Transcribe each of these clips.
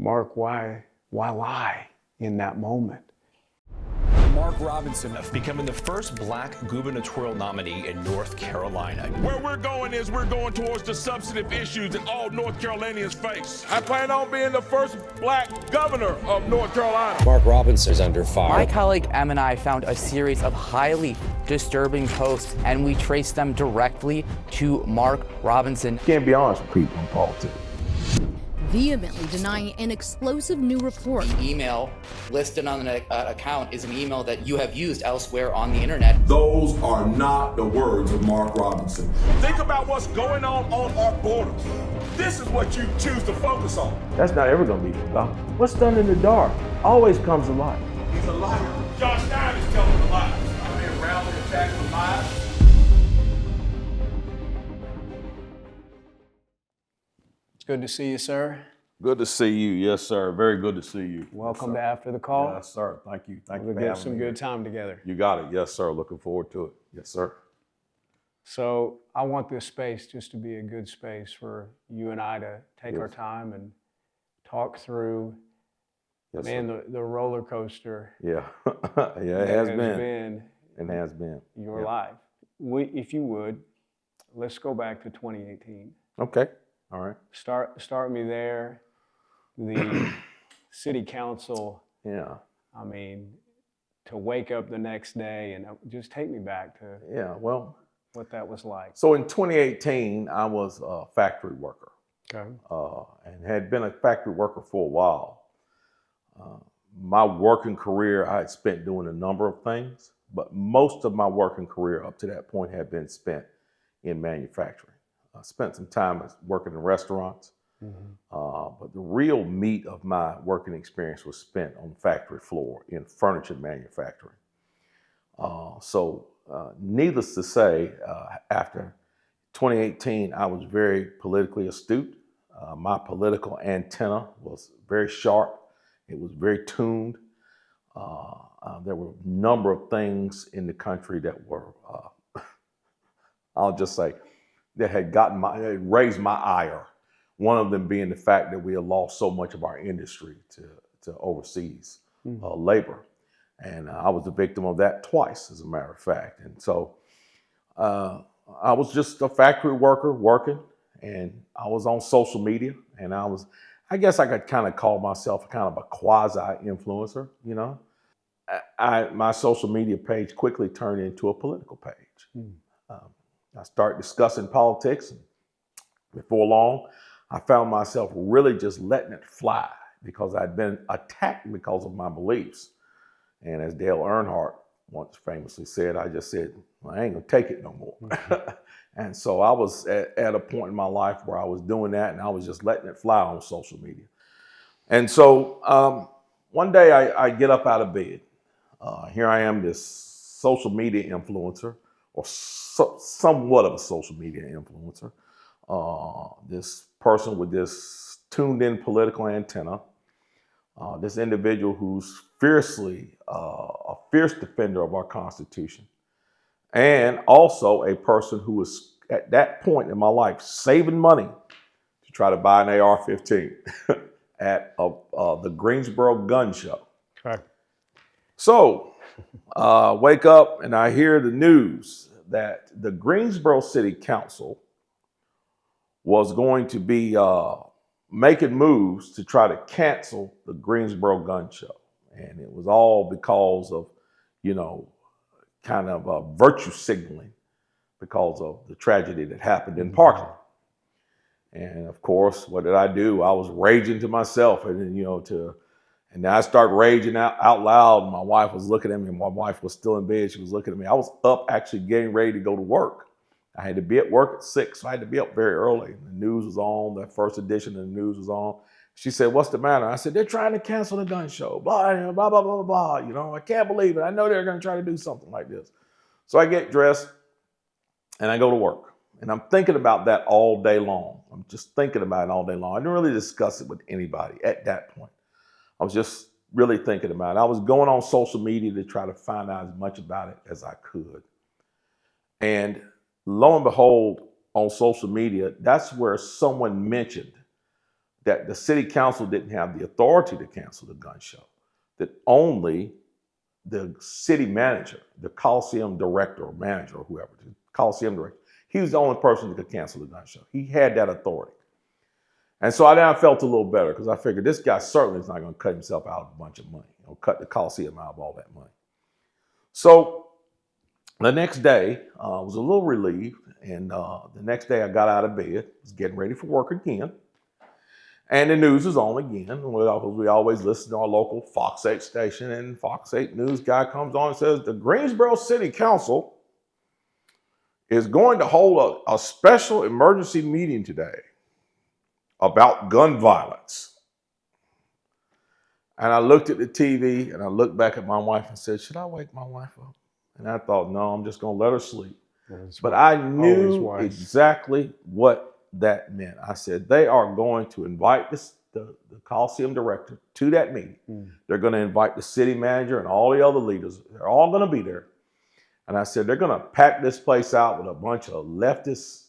Mark, why lie in that moment? Mark Robinson becoming the first black gubernatorial nominee in North Carolina. Where we're going is we're going towards the substantive issues that all North Carolinians face. I plan on being the first black governor of North Carolina. Mark Robinson is under fire. My colleague Em and I found a series of highly disturbing posts, and we traced them directly to Mark Robinson. You can't be honest with people in politics. Vehemently denying an explosive new report. The email listed on the account is an email that you have used elsewhere on the internet. Those are not the words of Mark Robinson. Think about what's going on our borders. This is what you choose to focus on. That's not ever going to be forgotten. What's done in the dark always comes alive. He's a liar. John Stein is telling the lies. I'm being roundly attacked for lies. It's good to see you, sir. Good to see you. Yes, sir. Very good to see you. Welcome to After the Call. Yes, sir. Thank you. Thank you We'll for get having some me. good time together. You got it. Yes, sir. Looking forward to it. Yes, sir. So I want this space just to be a good space for you and I to take our time and talk through, Yes, man, sir. the roller coaster. Yeah. Yeah, it has been. It has been. Your Yeah. life. If you would, let's go back to 2018. Okay. All right. Start me there. The city council. Yeah. I mean, to wake up the next day and just take me back to Yeah. Well, what that was like. so in 2018, I was a factory worker Okay. and had been a factory worker for a while. My working career, I had spent doing a number of things, but most of my working career up to that point had been spent in manufacturing. I spent some time working in restaurants, but the real meat of my working experience was spent on the factory floor in furniture manufacturing. Needless to say, after 2018, I was very politically astute. My political antenna was very sharp. It was very tuned. There were a number of things in the country that were, I'll just say, that had raised my ire. One of them being the fact that we had lost so much of our industry to overseas labor. And I was the victim of that twice, as a matter of fact. And so I was just a factory worker working, and I was on social media, and I guess I could kind of call myself kind of a quasi-influencer, you know. My social media page quickly turned into a political page. I started discussing politics, and before long, I found myself really just letting it fly because I'd been attacked because of my beliefs. And as Dale Earnhardt once famously said, I just said, well, I ain't gonna take it no more. And so I was at a point in my life where I was doing that, and I was just letting it fly on social media. And so one day I get up out of bed. Here I am, this social media influencer, or somewhat of a social media influencer. This person with this tuned in political antenna. This individual who's a fierce defender of our Constitution, and also a person who was at that point in my life saving money to try to buy an AR-15 at the Greensboro gun show. Okay. So wake up and I hear the news that the Greensboro City Council was going to be making moves to try to cancel the Greensboro gun show. And it was all because of, kind of virtue signaling because of the tragedy that happened in Parkland. And of course, what did I do? I was raging to myself, and then, and I started raging out loud. My wife was looking at me, and my wife was still in bed. She was looking at me. I was up actually getting ready to go to work. I had to be at work at 6, so I had to be up very early. The news was on, the first edition of the news was on. She said, "What's the matter?" I said, "They're trying to cancel the gun show, blah, blah, blah, blah, blah. I can't believe it. I know they're going to try to do something like this." So I get dressed and I go to work. And I'm thinking about that all day long. I'm just thinking about it all day long. I didn't really discuss it with anybody at that point. I was just really thinking about it. I was going on social media to try to find out as much about it as I could. And lo and behold, on social media, that's where someone mentioned that the city council didn't have the authority to cancel the gun show, that only the city manager, the Coliseum director or manager or whoever, the Coliseum director, he was the only person that could cancel the gun show. He had that authority. And so I felt a little better because I figured this guy certainly is not going to cut himself out of a bunch of money, cut the Coliseum out of all that money. So the next day, I was a little relieved. And the next day I got out of bed, was getting ready for work again. And the news was on again. We always listen to our local Fox 8 station, and Fox 8 news guy comes on and says, the Greensboro City Council is going to hold a special emergency meeting today about gun violence. And I looked at the TV and I looked back at my wife and said, should I wake my wife up? And I thought, no, I'm just going to let her sleep. But I knew exactly what that meant. I said, they are going to invite the Coliseum director to that meeting. They're going to invite the city manager and all the other leaders. They're all going to be there. And I said, they're going to pack this place out with a bunch of leftist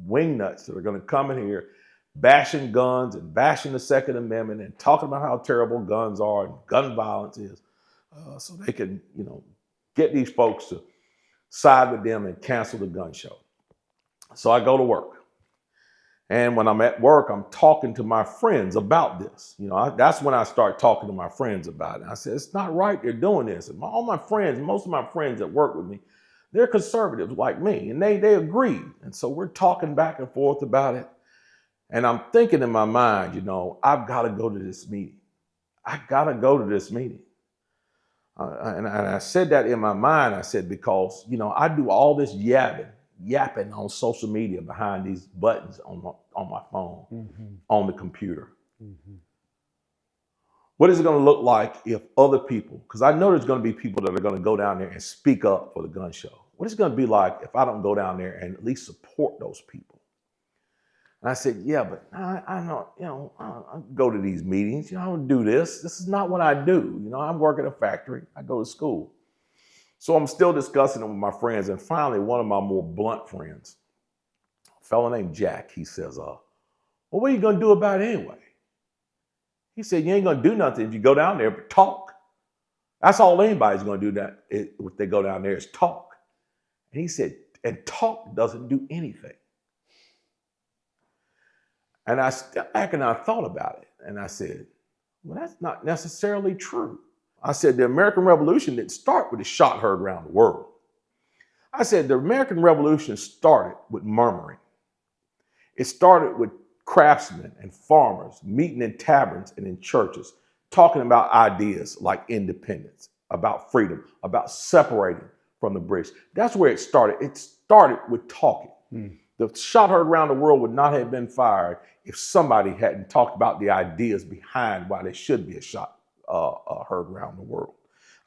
wingnuts that are going to come in here bashing guns and bashing the Second Amendment and talking about how terrible guns are and gun violence is. So they can, get these folks to side with them and cancel the gun show. So I go to work. And when I'm at work, I'm talking to my friends about this. That's when I start talking to my friends about it. I said, it's not right they're doing this. And all my friends, most of my friends that work with me, they're conservatives like me, and they agree. And so we're talking back and forth about it. And I'm thinking in my mind, I've got to go to this meeting. I got to go to this meeting. And I said that in my mind, I said, because, I do all this yapping on social media behind these buttons on my phone, on the computer. What is it going to look like if other people, because I know there's going to be people that are going to go down there and speak up for the gun show. What is it going to be like if I don't go down there and at least support those people? And I said, yeah, but I don't, I go to these meetings. I don't do this. This is not what I do. I work at a factory. I go to school. So I'm still discussing it with my friends. And finally, one of my more blunt friends, a fellow named Jack, he says, well, what are you going to do about it anyway? He said, you ain't going to do nothing if you go down there but talk. That's all anybody's going to do if they go down there is talk. And he said, and talk doesn't do anything. And I stepped back and I thought about it. And I said, well, that's not necessarily true. I said, the American Revolution didn't start with a shot heard around the world. I said, the American Revolution started with murmuring. It started with craftsmen and farmers meeting in taverns and in churches, talking about ideas like independence, about freedom, about separating from the British. That's where it started. It started with talking. The shot heard around the world would not have been fired if somebody hadn't talked about the ideas behind why there should be a shot heard around the world.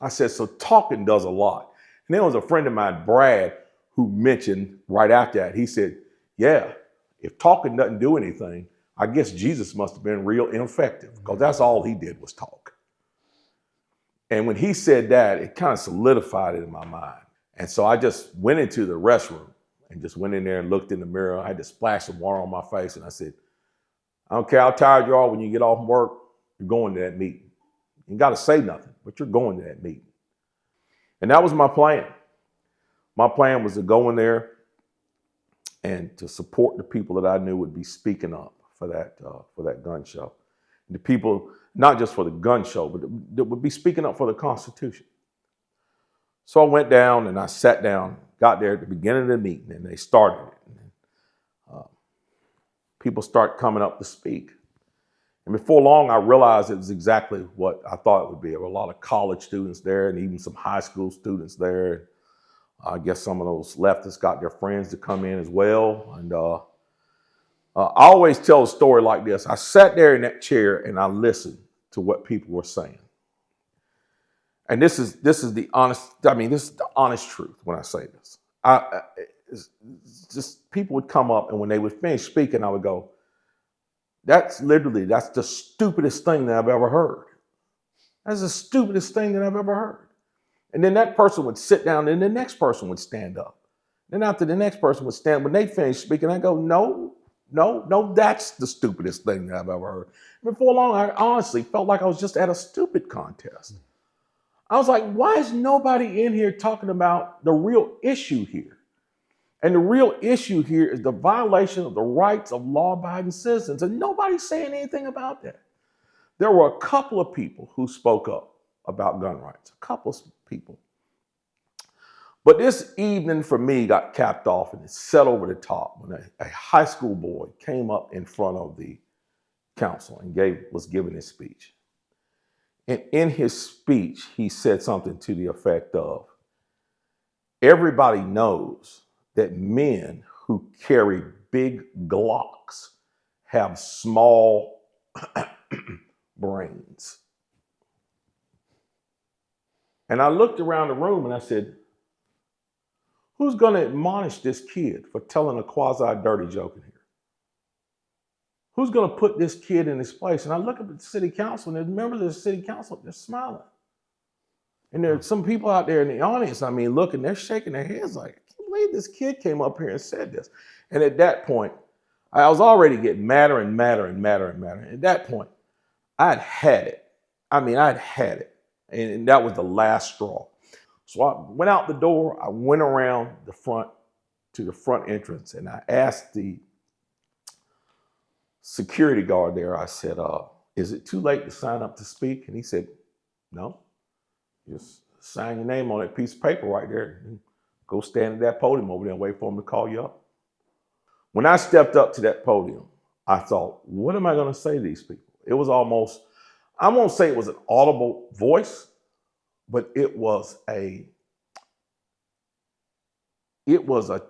I said, so talking does a lot. And there was a friend of mine, Brad, who mentioned right after that, he said, yeah, if talking doesn't do anything, I guess Jesus must have been real ineffective because that's all he did was talk. And when he said that, it kind of solidified it in my mind. And so I just went into the restroom and just went in there and looked in the mirror. I had to splash some water on my face. And I said, I don't care how tired you are when you get off from work, you're going to that meeting. You got to say nothing, but you're going to that meeting. And that was my plan. My plan was to go in there and to support the people that I knew would be speaking up for that gun show. And the people, not just for the gun show, but that would be speaking up for the Constitution. So I went down and I sat down, got there at the beginning of the meeting, and they started it. And people start coming up to speak. And before long, I realized it was exactly what I thought it would be. There were a lot of college students there and even some high school students there. I guess some of those leftists got their friends to come in as well. And I always tell a story like this. I sat there in that chair and I listened to what people were saying. And this is the honest, this is the honest truth when I say this. It's just people would come up and when they would finish speaking, I would go, that's the stupidest thing that I've ever heard. That's the stupidest thing that I've ever heard. And then that person would sit down and the next person would stand up. Then after the next person would stand, when they finished speaking, I go, no, No, that's the stupidest thing that I've ever heard. Before long, I honestly felt like I was just at a stupid contest. I was like, why is nobody in here talking about the real issue here? And the real issue here is the violation of the rights of law-abiding citizens, and nobody's saying anything about that. There were a couple of people who spoke up about gun rights, a couple of people. But this evening for me got capped off and it set over the top when a high school boy came up in front of the council and was giving his speech. And in his speech, he said something to the effect of, everybody knows that men who carry big Glocks have small brains. And I looked around the room and I said, who's going to admonish this kid for telling a quasi-dirty joke in here? Who's going to put this kid in his place? And I look at the city council, and there's members of the city council, they're smiling. And there's some people out there in the audience, I mean, looking, they're shaking their heads like, I can't believe this kid came up here and said this. And at that point, I was already getting madder and madder and madder and madder. At that point, I'd had it. I mean, I'd had it. And that was the last straw. So I went out the door, I went around the front to the front entrance, and I asked the security guard there, I said, is it too late to sign up to speak? And he said, no, just sign your name on that piece of paper right there and go stand at that podium over there and wait for him to call you up. When I stepped up to that podium, I thought, what am I going to say to these people? It was almost, I won't say it was an audible voice, but it was a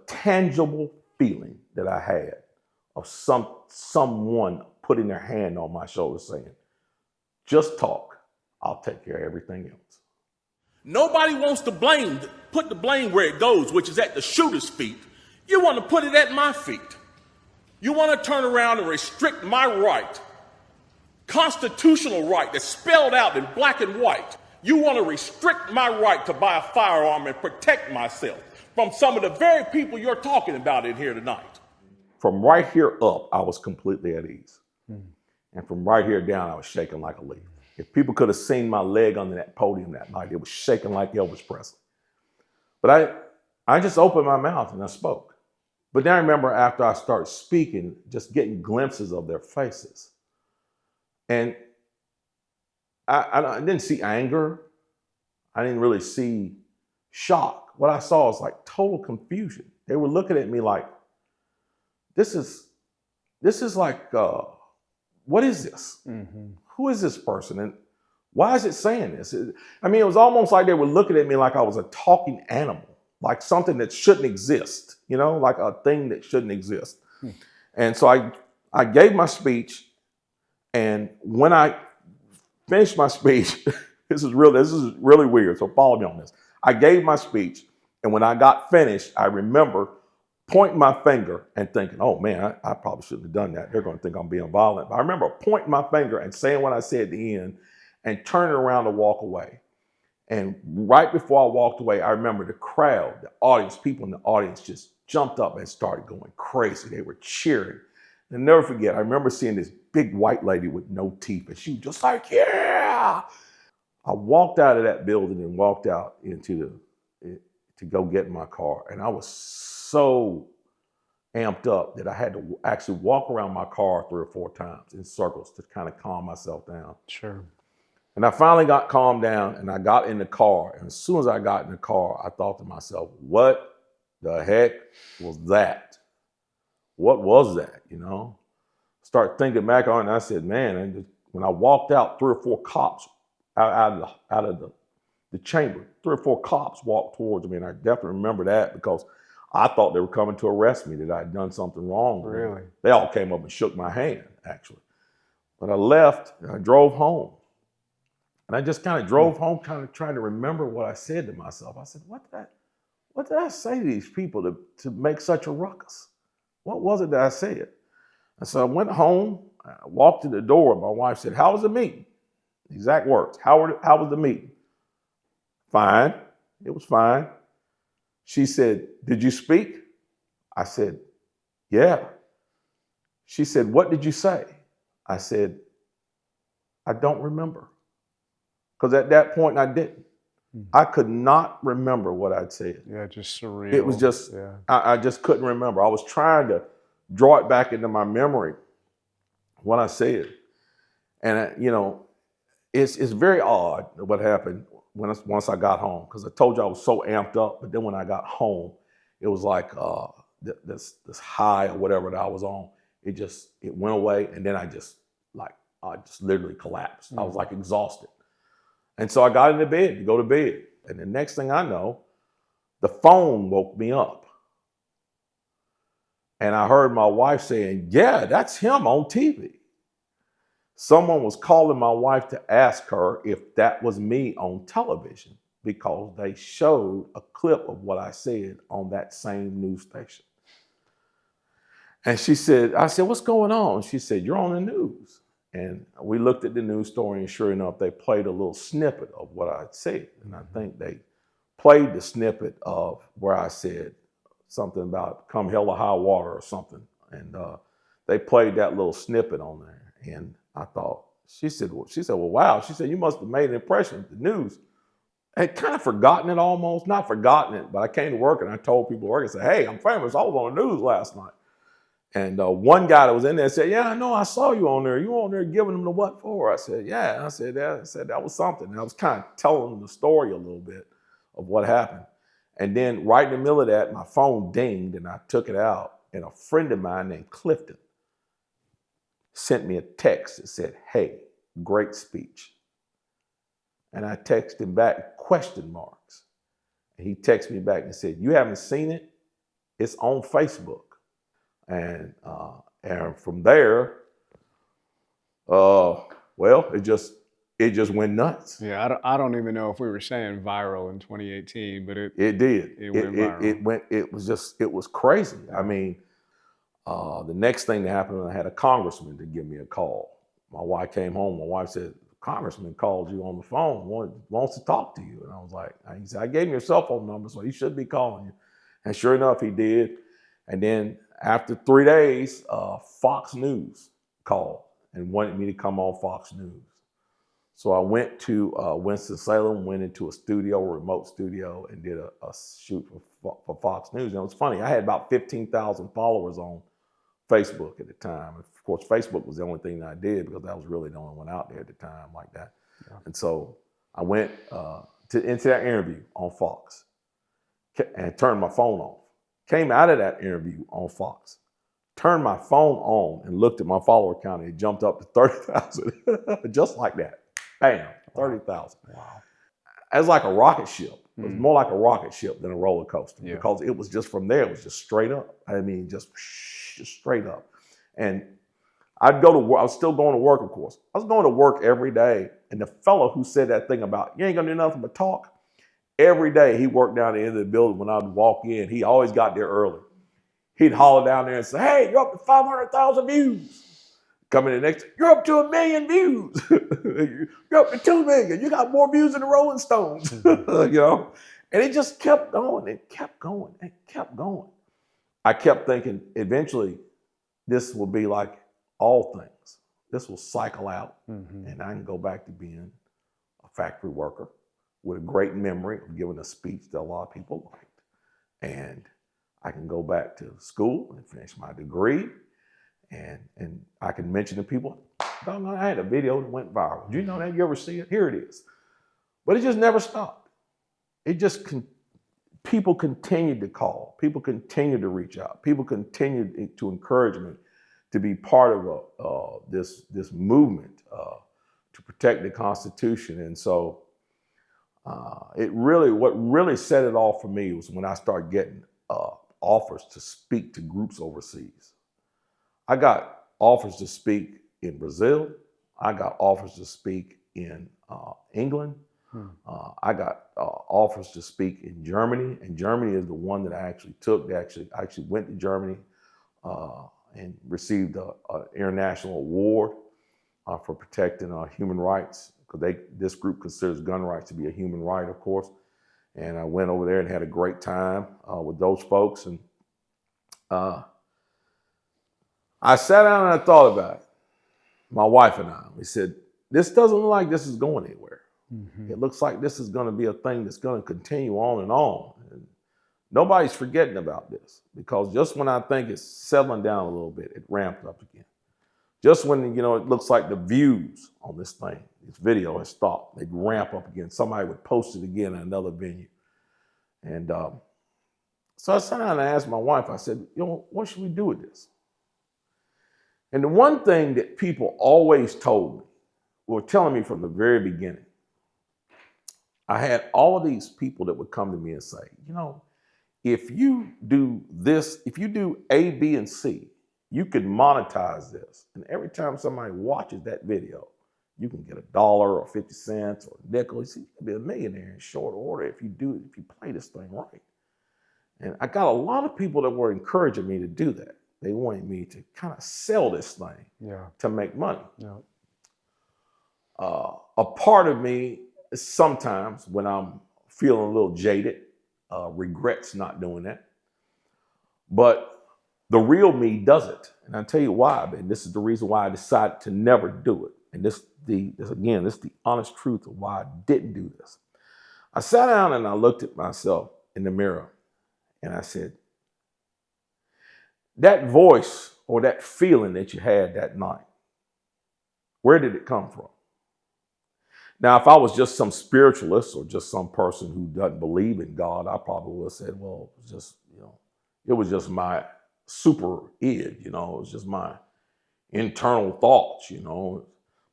tangible feeling that I had of someone putting their hand on my shoulder saying, just talk, I'll take care of everything else. Nobody wants to put the blame where it goes, which is at the shooter's feet. You want to put it at my feet. You want to turn around and restrict my right, constitutional right that's spelled out in black and white. You want to restrict my right to buy a firearm and protect myself from some of the very people you're talking about in here tonight. From right here up, I was completely at ease. And from right here down, I was shaking like a leaf. If people could have seen my leg under that podium that night, it was shaking like Elvis Presley. But I just opened my mouth and I spoke. But then I remember after I started speaking, just getting glimpses of their faces. And I didn't see anger. I didn't really see shock. What I saw was like total confusion. They were looking at me like, this is like, what is this? Mm-hmm. Who is this person? And why is it saying this? I mean, it was almost like they were looking at me like I was a talking animal, like something that shouldn't exist, you know, like a thing that shouldn't exist. And so I gave my speech. And when I finished my speech, this is really weird, so follow me on this. I gave my speech, and when I got finished, I remember pointing my finger and thinking, oh man, I probably shouldn't have done that. They're going to think I'm being violent. But I remember pointing my finger and saying what I said at the end and turning around to walk away. And right before I walked away, I remember the crowd, the audience, people in the audience just jumped up and started going crazy. They were cheering. And I'll never forget, I remember seeing this big white lady with no teeth, and she was just like, yeah. I walked out of that building and walked out to go get in my car. And I was so amped up that I had to actually walk around my car 3 or 4 times in circles to kind of calm myself down. Sure. And I finally got calmed down and I got in the car. And as soon as I got in the car, I thought to myself, what the heck was that? What was that, you know? Start thinking back on it, and I said, man, and when I walked out, 3 or 4 cops out of the chamber, 3 or 4 cops walked towards me, and I definitely remember that because I thought they were coming to arrest me, that I had done something wrong. Really? They all came up and shook my hand, actually. But I left, and I drove home. And I just kind of drove home, kind of trying to remember what I said to myself. I said, what did I say to these people to make such a ruckus? What was it that I said? And so I went home, I walked to the door, and my wife said, how was the meeting? Exact words, how was the meeting? Fine, it was fine. She said, did you speak? I said, yeah. She said, "What did you say?" I said, "I don't remember." Because at that point I didn't. I could not remember what I'd said. Yeah, just surreal. It was just, yeah. I just couldn't remember. I was trying to draw it back into my memory, what I said. And, it's very odd what happened once I got home, because I told you I was so amped up, but then when I got home, it was like this high or whatever that I was on, it went away, and then I just literally collapsed. I was like exhausted. And so I got into bed to go to bed. And the next thing I know, the phone woke me up. And I heard my wife saying, "Yeah, that's him on TV." Someone was calling my wife to ask her if that was me on television, because they showed a clip of what I said on that same news station. And I said, "What's going on?" She said, "You're on the news." And we looked at the news story, and sure enough, they played a little snippet of what I said. And I think they played the snippet of where I said something about come hell or high water or something. And they played that little snippet on there. And I thought, she said, "Well, wow." She said, "You must have made an impression at the news." I had kind of forgotten it almost, not forgotten it, but I came to work and I told people at work, I said, "Hey, I'm famous. I was on the news last night." And one guy that was in there said, "Yeah, I know, I saw you on there. You on there giving them the what for?" I said, "Yeah." I said, that was something. And I was kind of telling them the story a little bit of what happened. And then right in the middle of that, my phone dinged and I took it out. And a friend of mine named Clifton sent me a text that said, "Hey, great speech." And I texted him back question marks. And he texted me back and said, "You haven't seen it? It's on Facebook." And from there, it just went nuts. Yeah, I don't even know if we were saying viral in 2018, but it did. It went viral. It was crazy. I mean, the next thing that happened, I had a congressman to give me a call. My wife came home. My wife said, "Congressman called you on the phone, wants to talk to you." And I was like, he said, "I gave him your cell phone number, so he should be calling you." And sure enough, he did. And then after 3 days, Fox News called and wanted me to come on Fox News. So I went to Winston-Salem, went into a remote studio, and did a shoot for Fox News. And it was funny, I had about 15,000 followers on Facebook at the time. Of course, Facebook was the only thing that I did because I was really the only one out there at the time like that. Yeah. And so I went into that interview on Fox and turned my phone off. Came out of that interview on Fox, turned my phone on and looked at my follower count, and it jumped up to 30,000. Just like that. Bam, 30,000. Wow. It was like a rocket ship. It was more like a rocket ship than a roller coaster, because it was just from there, it was just straight up. I mean, just straight up. And I'd go to work. I was still going to work, of course. I was going to work every day. And the fellow who said that thing about, "You ain't gonna do nothing but talk," every day he worked down the end of the building. When I would walk in, he always got there early. He'd holler down there and say, "Hey, you're up to 500,000 views." Come in the next, "You're up to 1 million views." "You're up to 2 million. You got more views than the Rolling Stones." And it just kept going. It kept going. It kept going. I kept thinking, eventually, this will be like all things. This will cycle out, and I can go back to being a factory worker with a great memory of giving a speech that a lot of people liked. And I can go back to school and finish my degree. And I can mention to people, "I had a video that went viral. Did you know that? You ever see it? Here it is." But it just never stopped. It just, people continued to call. People continued to reach out. People continued to encourage me to be part of this movement to protect the Constitution. And so what really set it off for me was when I started getting offers to speak to groups overseas. I got offers to speak in Brazil. I got offers to speak in England. I got offers to speak in Germany. And Germany is the one that I actually took. I actually went to Germany and received an international award for protecting human rights, because this group considers gun rights to be a human right, of course. And I went over there and had a great time with those folks. And I sat down and I thought about it. My wife and I, we said, this doesn't look like this is going anywhere. Mm-hmm. It looks like this is going to be a thing that's going to continue on and on. And nobody's forgetting about this, because just when I think it's settling down a little bit, it ramped up again. Just when, it looks like the views on this thing, this video has stopped, they'd ramp up again. Somebody would post it again at another venue. And so I sat down and I asked my wife, I said, what should we do with this? And the one thing that people always told me, were telling me from the very beginning, I had all of these people that would come to me and say, if you do this, if you do A, B, and C, you could monetize this. And every time somebody watches that video, you can get $1 or 50 cents or a nickel. You see, you can be a millionaire in short order if you play this thing right. And I got a lot of people that were encouraging me to do that. They wanted me to kind of sell this thing to make money. Yeah. A part of me, sometimes when I'm feeling a little jaded, regrets not doing that. But the real me does it. And I'll tell you why, and this is the reason why I decided to never do it. And this is the honest truth of why I didn't do this. I sat down and I looked at myself in the mirror and I said, that voice or that feeling that you had that night, where did it come from? Now, if I was just some spiritualist or just some person who doesn't believe in God, I probably would have said, well, it was just my super id, it was just my internal thoughts,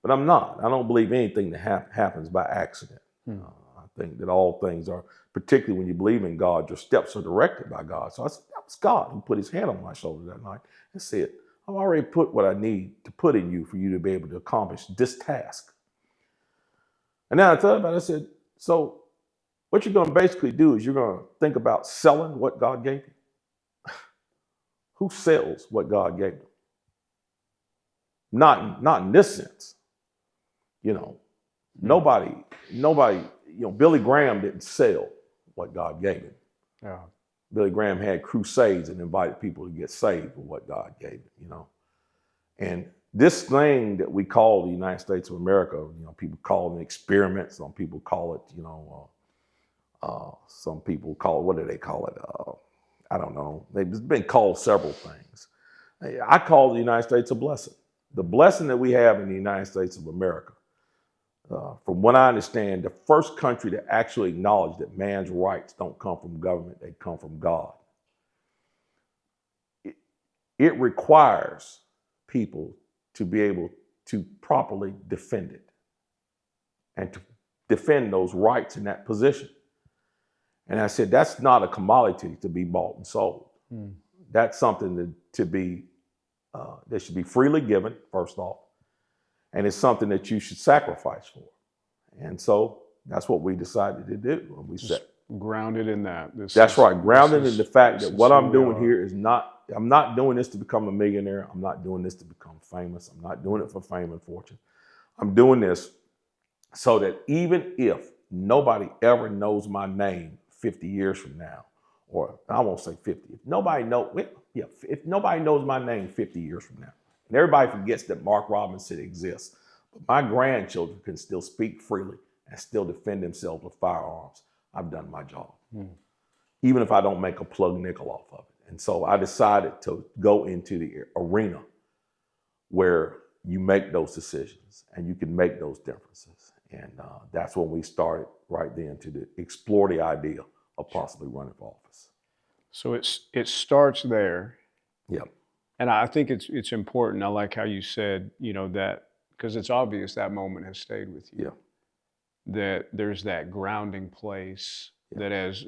But I'm not. I don't believe anything that happens by accident. I think that all things are, particularly when you believe in God, your steps are directed by God. So I said, that was God who put his hand on my shoulder that night and said, I've already put what I need to put in you for you to be able to accomplish this task. And then I thought about it, I said, so what you're going to basically do is you're going to think about selling what God gave you. Who sells what God gave them? Not in this sense. Nobody, Billy Graham didn't sell what God gave him. Yeah. Billy Graham had crusades and invited people to get saved with what God gave him, And this thing that we call the United States of America, people call it an experiment. Some people call it, some people call it, what do they call it? I don't know. They've been called several things. I call the United States a blessing. The blessing that we have in the United States of America, from what I understand, the first country to actually acknowledge that man's rights don't come from government, they come from God. It requires people to be able to properly defend it and to defend those rights in that position. And I said, that's not a commodity to be bought and sold. That's something that should be freely given, first off. And it's something that you should sacrifice for. And so that's what we decided to do. We said, grounded in that. That's right. Grounded in the fact that what I'm doing here is I'm not doing this to become a millionaire. I'm not doing this to become famous. I'm not doing it for fame and fortune. I'm doing this so that even if nobody ever knows my name 50 years from now, or I won't say 50, if nobody knows my name 50 years from now, and everybody forgets that Mark Robinson exists, but my grandchildren can still speak freely and still defend themselves with firearms, I've done my job. Even if I don't make a plug nickel off of it. And so I decided to go into the arena where you make those decisions and you can make those differences. And that's when we started right then to explore the idea of possibly running for office. So it starts there. Yep. And I think it's important. I like how you said, that, because it's obvious that moment has stayed with you. Yeah. That there's that grounding place that as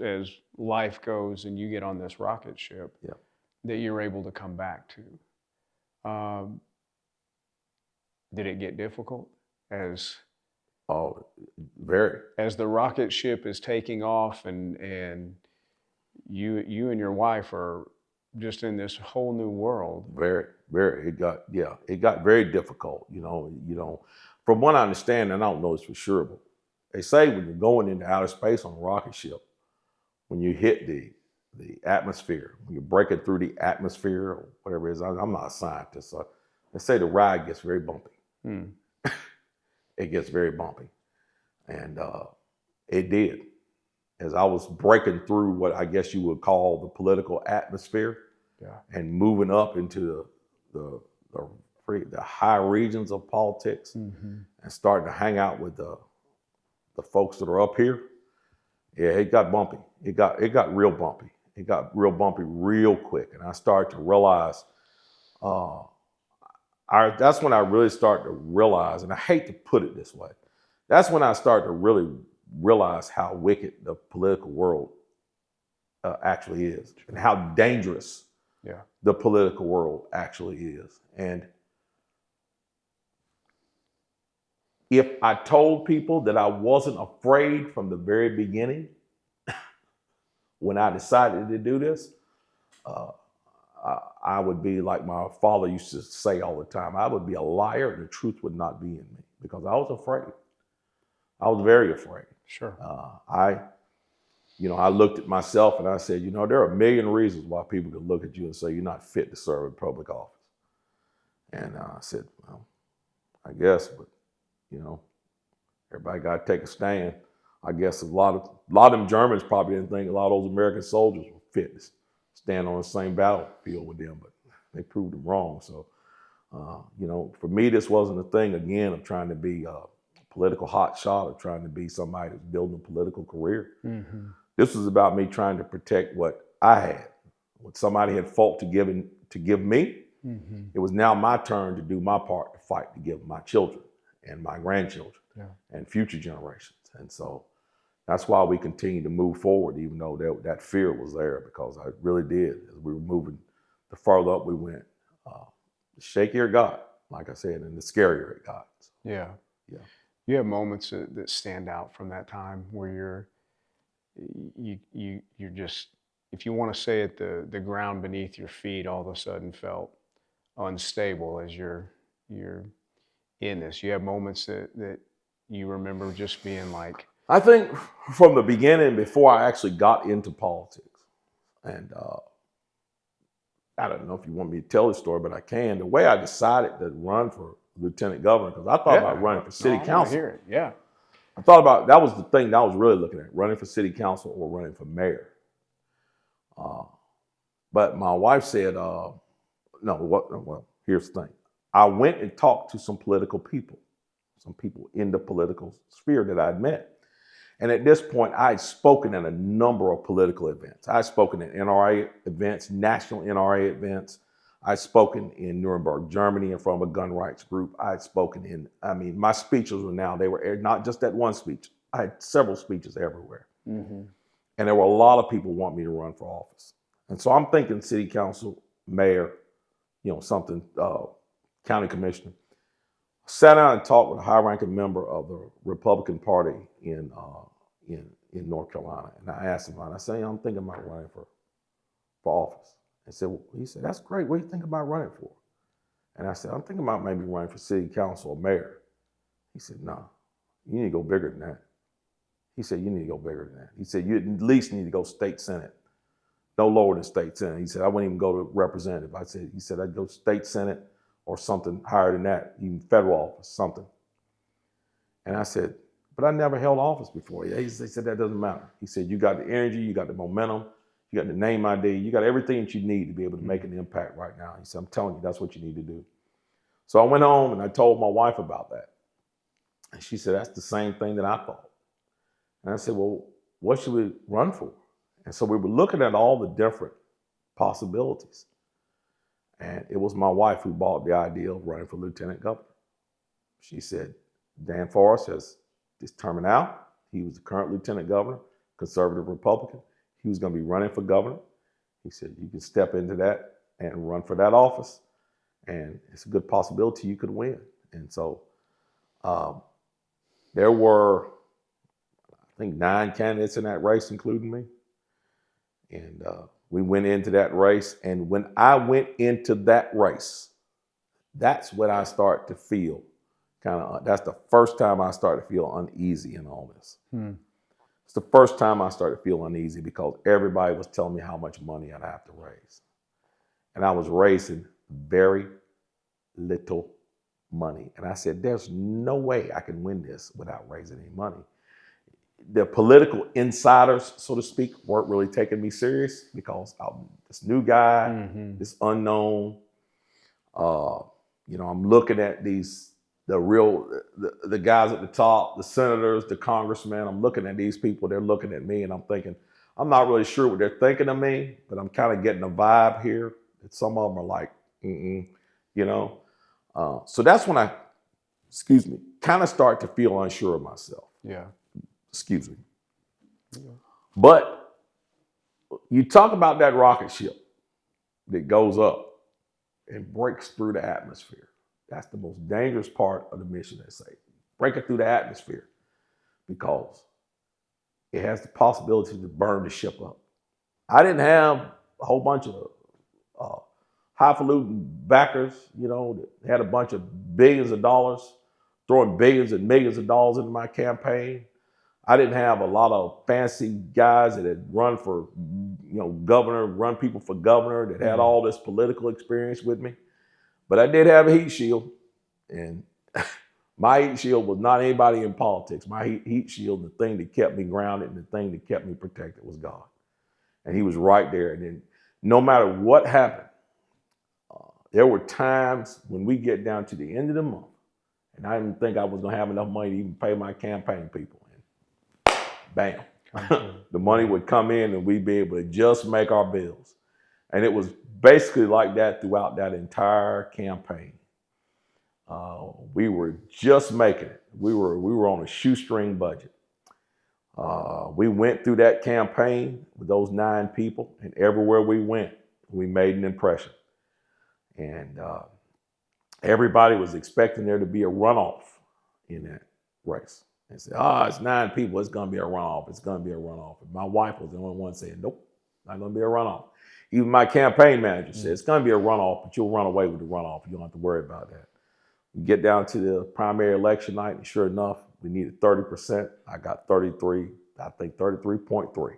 life goes and you get on this rocket ship, that you're able to come back to. Did it get difficult Oh, very. As the rocket ship is taking off and you and your wife are just in this whole new world? Very, very. It got very difficult. From what I understand, and I don't know this for sure, but they say when you're going into outer space on a rocket ship, when you hit the atmosphere. When you're breaking through the atmosphere or whatever it is, I'm not a scientist, so they say the ride gets very bumpy. It gets very bumpy. And it did. As I was breaking through what I guess you would call the political atmosphere and moving up into the high regions of politics and starting to hang out with the folks that are up here, yeah, it got bumpy. It got real bumpy. It got real bumpy real quick. And I started to realize, that's when I really started to realize, and I hate to put it this way, that's when I started to really realize how wicked the political world actually is and how dangerous the political world actually is. And if I told people that I wasn't afraid from the very beginning, when I decided to do this, I would be like my father used to say all the time, I would be a liar and the truth would not be in me, because I was afraid. I was very afraid. Sure. I looked at myself and I said, there are a million reasons why people could look at you and say you're not fit to serve in public office. And I said, well, I guess, but everybody got to take a stand. I guess a lot of them Germans probably didn't think a lot of those American soldiers were fit to stand on the same battlefield with them, but they proved them wrong. So, for me, this wasn't a thing, again, of trying to be a political hotshot or trying to be somebody that's building a political career. This was about me trying to protect what I had, what somebody had fought to give me. It was now my turn to do my part to fight to give my children and my grandchildren and future generations. And so that's why we continue to move forward, even though that fear was there, because I really did. As we were moving, the farther up we went, the shakier it got, like I said, and the scarier it got. So, yeah. You have moments that stand out from that time where you're just, if you want to say it, the ground beneath your feet all of a sudden felt unstable as you're in this. You have moments that you remember just being like, I think from the beginning, before I actually got into politics, and I don't know if you want me to tell this story, but I can. The way I decided to run for lieutenant governor, because I thought about running for city council. I hear it. Yeah. I thought about, that was the thing that I was really looking at, running for city council or running for mayor. But my wife said, well, here's the thing. I went and talked to some political people, some people in the political sphere that I'd met. And at this point, I had spoken at a number of political events. I had spoken at NRA events, national NRA events. I'd spoken in Nuremberg, Germany, in front of a gun rights group. I had spoken my speeches they were not just that one speech. I had several speeches everywhere. And there were a lot of people want me to run for office. And so I'm thinking city council, mayor, county commissioner. Sat down and talked with a high-ranking member of the Republican Party in North Carolina, and I asked him, I said, I'm thinking about running for office. He said, that's great. What do you think about running for? And I said, I'm thinking about maybe running for city council or mayor. He said, no, you need to go bigger than that. He said, you need to go bigger than that. He said, you at least need to go state senate, no lower than state senate. He said, I wouldn't even go to representative. He said, I'd go state senate or something higher than that, even federal office, something. And I said, but I never held office before. He said, that doesn't matter. He said, you got the energy, you got the momentum, you got the name ID, you got everything that you need to be able to make an impact right now. He said, I'm telling you, that's what you need to do. So I went home and I told my wife about that. And she said, that's the same thing that I thought. And I said, well, what should we run for? And so we were looking at all the different possibilities. And it was my wife who bought the idea of running for lieutenant governor. She said, Dan Forrest has determined out. He was the current lieutenant governor, conservative Republican. He was going to be running for governor. He said, you can step into that and run for that office. And it's a good possibility you could win. And so there were, I think, 9 candidates in that race, including me. And we went into that race. And when I went into that race, that's when I started to feel that's the first time I started to feel uneasy in all this. It's the first time I started feeling uneasy because everybody was telling me how much money I'd have to raise. And I was raising very little money. And I said, there's no way I can win this without raising any money. The political insiders, so to speak, weren't really taking me serious because I'm this new guy, this unknown. I'm looking at the guys at the top, the senators, the congressmen. I'm looking at these people. They're looking at me, and I'm thinking, I'm not really sure what they're thinking of me, but I'm kind of getting a vibe here that some of them are like, So that's when I, kind of start to feel unsure of myself. Yeah. Excuse me. But you talk about that rocket ship that goes up and breaks through the atmosphere. That's the most dangerous part of the mission, they say. Break it through the atmosphere because it has the possibility to burn the ship up. I didn't have a whole bunch of highfalutin backers, that had a bunch of billions of dollars, throwing billions and millions of dollars into my campaign. I didn't have a lot of fancy guys that had run for, run people for governor, that had all this political experience with me. But I did have a heat shield, and my heat shield was not anybody in politics. My heat shield, the thing that kept me grounded and the thing that kept me protected was God. And he was right there. And then no matter what happened, there were times when we get down to the end of the month, and I didn't think I was going to have enough money to even pay my campaign people. And bam, the money would come in and we'd be able to just make our bills. And it was basically like that throughout that entire campaign. We were just making it. We were on a shoestring budget. We went through that campaign with those 9 people, and everywhere we went, we made an impression. And everybody was expecting there to be a runoff in that race. They said, it's 9 people, it's going to be a runoff, it's going to be a runoff. And my wife was the only one saying, nope, not going to be a runoff. Even my campaign manager said, it's going to be a runoff, but you'll run away with the runoff. You don't have to worry about that. We get down to the primary election night, and sure enough, we needed 30%. I got 33.3,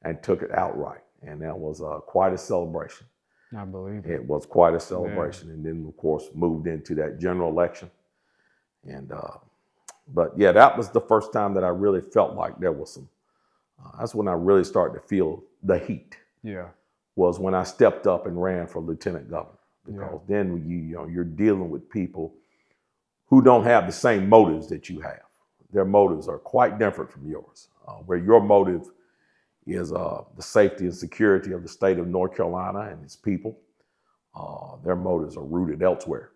and took it outright. And that was quite a celebration. I believe it was quite a celebration. Yeah. And then, of course, moved into that general election. And, but yeah, that was the first time that I really felt like there was some, that's when I really started to feel the heat. Yeah. Was when I stepped up and ran for lieutenant governor. Because then you're dealing with people who don't have the same motives that you have. Their motives are quite different from yours. Where your motive is the safety and security of the state of North Carolina and its people. Their motives are rooted elsewhere.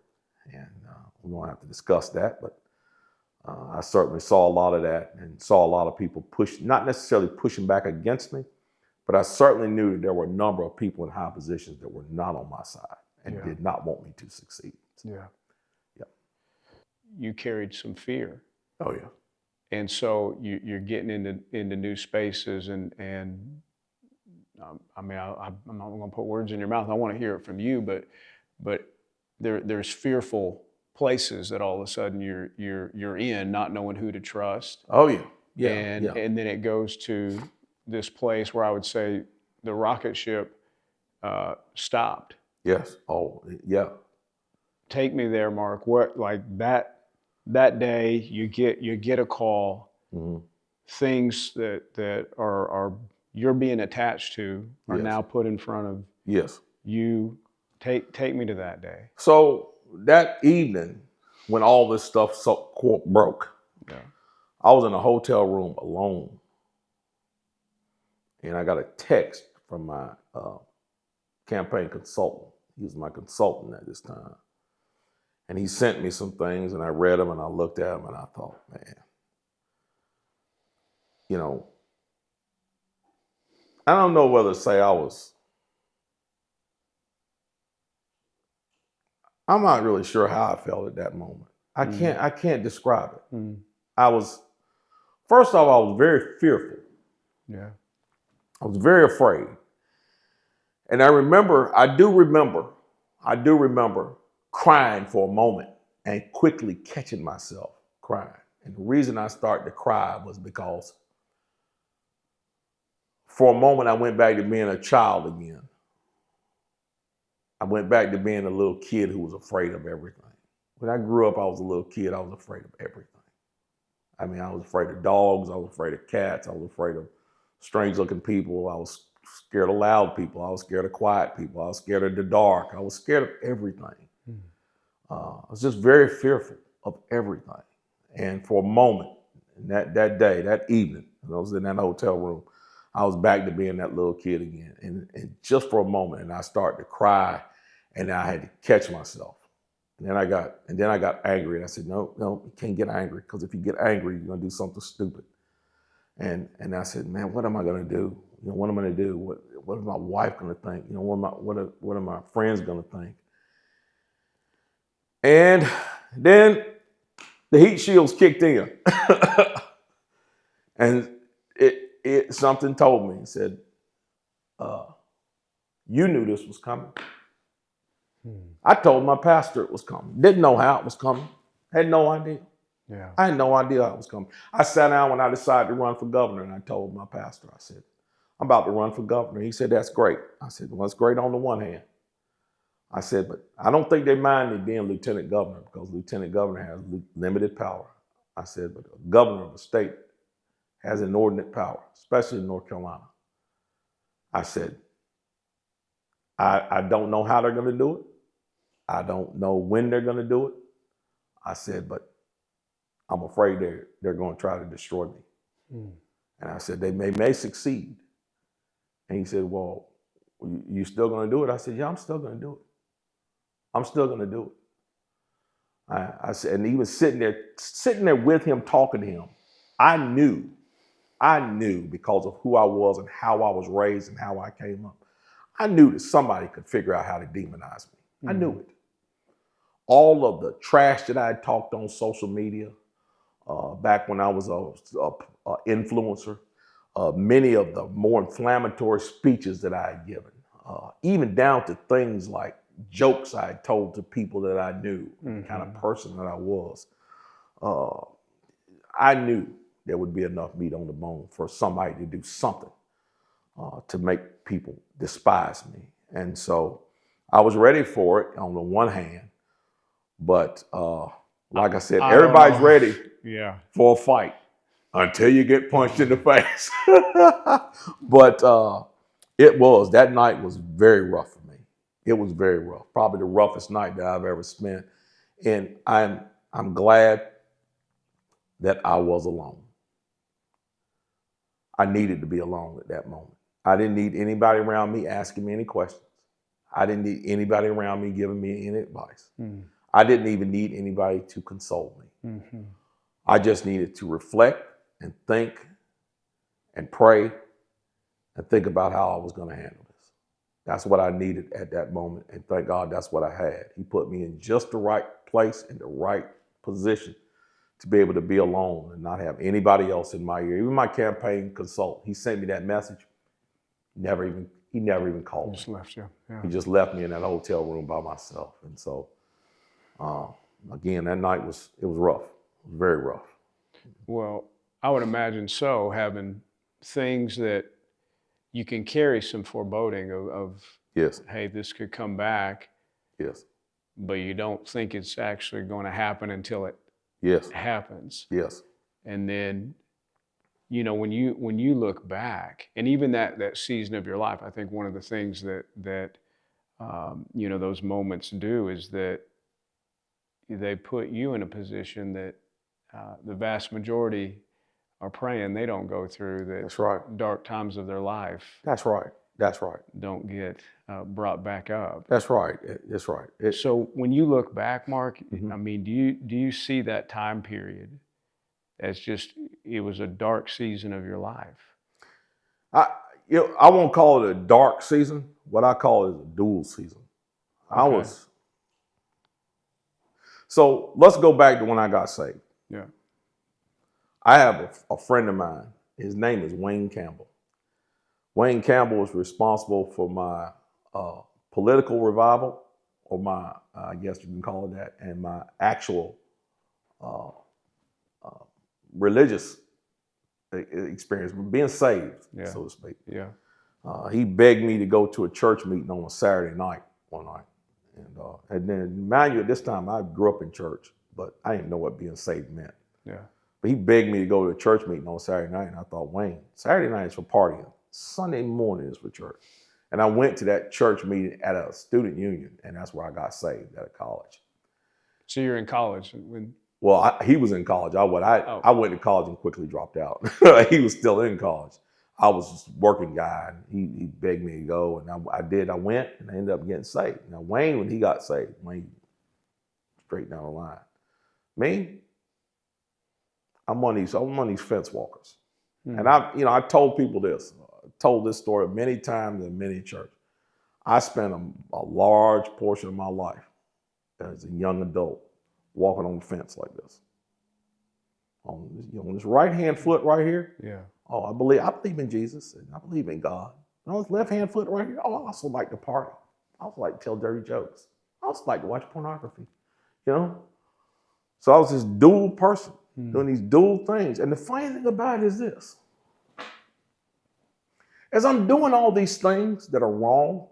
And we won't have to discuss that, but I certainly saw a lot of that and saw a lot of people not necessarily pushing back against me, but I certainly knew that there were a number of people in high positions that were not on my side and did not want me to succeed. Yeah. You carried some fear. Oh, yeah. And so you're getting into new spaces, and I mean, I'm not going to put words in your mouth. I want to hear it from you, but there's fearful places that all of a sudden you're in, not knowing who to trust. Oh, yeah. And then it goes to this place where I would say the rocket ship stopped. Yes. Oh, yeah. Take me there, Mark. What, like that day you get a call, things that are you're being attached to are now put in front of you. Take me to that day. So that evening when all this stuff broke, I was in a hotel room alone, and I got a text from my campaign consultant. He was my consultant at this time. And he sent me some things, and I read them, and I looked at them, and I thought, man, I don't know whether to say I'm not really sure how I felt at that moment. I can't describe it. First off, I was very fearful. Yeah. I was very afraid. And I do remember crying for a moment and quickly catching myself crying. And the reason I started to cry was because for a moment, I went back to being a child again. I went back to being a little kid who was afraid of everything. When I grew up, I was a little kid. I was afraid of everything. I mean, I was afraid of dogs. I was afraid of cats. I was afraid of strange-looking people. I was scared of loud people. I was scared of quiet people. I was scared of the dark. I was scared of everything. I was just very fearful of everything. And for a moment, that day, that evening, when I was in that hotel room, I was back to being that little kid again. And just for a moment, and I started to cry, and I had to catch myself. And then I got angry, and I said, no, you can't get angry, because if you get angry, you're gonna do something stupid. And I said, man, what am I gonna do? You know, what am I gonna do? What is my wife gonna think? You know, what are my friends gonna think? And then the heat shields kicked in. And something told me, it said, you knew this was coming. I told my pastor it was coming. Didn't know how it was coming. Had no idea. Yeah. I had no idea how it was coming. I sat down when I decided to run for governor, and I told my pastor, I said, I'm about to run for governor. He said, that's great. I said, well, it's great on the one hand. I said, but I don't think they mind me being lieutenant governor, because lieutenant governor has limited power. I said, but the governor of a state has inordinate power, especially in North Carolina. I said, I don't know how they're going to do it. I don't know when they're going to do it. I said, but I'm afraid they're going to try to destroy me. And I said, they may succeed. And he said, well, you still going to do it? I said, yeah, I'm still going to do it. I'm still going to do it. I said, and he was sitting there with him, talking to him. I knew because of who I was and how I was raised and how I came up. I knew that somebody could figure out how to demonize me. I knew it. All of the trash that I had talked on social media back when I was a influencer, many of the more inflammatory speeches that I had given, even down to things like jokes I had told to people that I knew, the kind of person that I was. I knew there would be enough meat on the bone for somebody to do something to make people despise me. And so I was ready for it on the one hand, but like I said, everybody's ready for a fight until you get punched in the face. But that night was very rough for me. It was very rough, probably the roughest night that I've ever spent. And I'm glad that I was alone. I needed to be alone at that moment. I didn't need anybody around me asking me any questions. I didn't need anybody around me giving me any advice. I didn't even need anybody to console me. I just needed to reflect and think and pray and think about how I was going to handle this. That's what I needed at that moment. And thank God that's what I had. He put me in just the right place, in the right position to be able to be alone and not have anybody else in my ear. Even my campaign consultant, he sent me that message. He never even called me. Just left you. Yeah. He just left me in that hotel room by myself. And so, again, that night was rough. It was very rough. Well, I would imagine so, having things that you can carry some foreboding of Yes. hey, this could come back. Yes. But you don't think it's actually going to happen until it Yes. happens. Yes. And then, you know, when you look back, and even that season of your life, I think one of the things that you know, those moments do is that they put you in a position that the vast majority are praying they don't go through. That's right. Dark times of their life. That's right. That's right. Don't get brought back up. That's right. That's right. So when you look back, Mark, I mean, do you see that time period as just, it was a dark season of your life? I won't call it a dark season. What I call it is a dual season. Okay. So let's go back to when I got saved. Yeah. I have a friend of mine. His name is Wayne Campbell. Wayne Campbell was responsible for my political revival, or my, I guess you can call it that, and my actual religious experience, being saved, so to speak. Yeah. He begged me to go to a church meeting on a Saturday night one night. And then, mind you, at this time, I grew up in church, but I didn't know what being saved meant. Yeah. But he begged me to go to a church meeting on Saturday night, and I thought, Wayne, Saturday night is for partying. Sunday morning is for church. And I went to that church meeting at a student union, and that's where I got saved, at a college. So you're in college when? Well, he was in college. I went to college and quickly dropped out. He was still in college. I was just a working guy, and he begged me to go, and I did. I went, and I ended up getting saved. Now, Wayne, when he got saved, Wayne, straight down the line. Me, I'm one of these fence walkers. And I told people this. I told this story many times in many churches. I spent a large portion of my life as a young adult walking on the fence like this. On this right-hand foot right here. Yeah. Oh, I believe in Jesus, and I believe in God. On this left-hand foot right here, I also like to party. I also like to tell dirty jokes. I also like to watch pornography, So I was this dual person doing these dual things. And the funny thing about it is this. As I'm doing all these things that are wrong,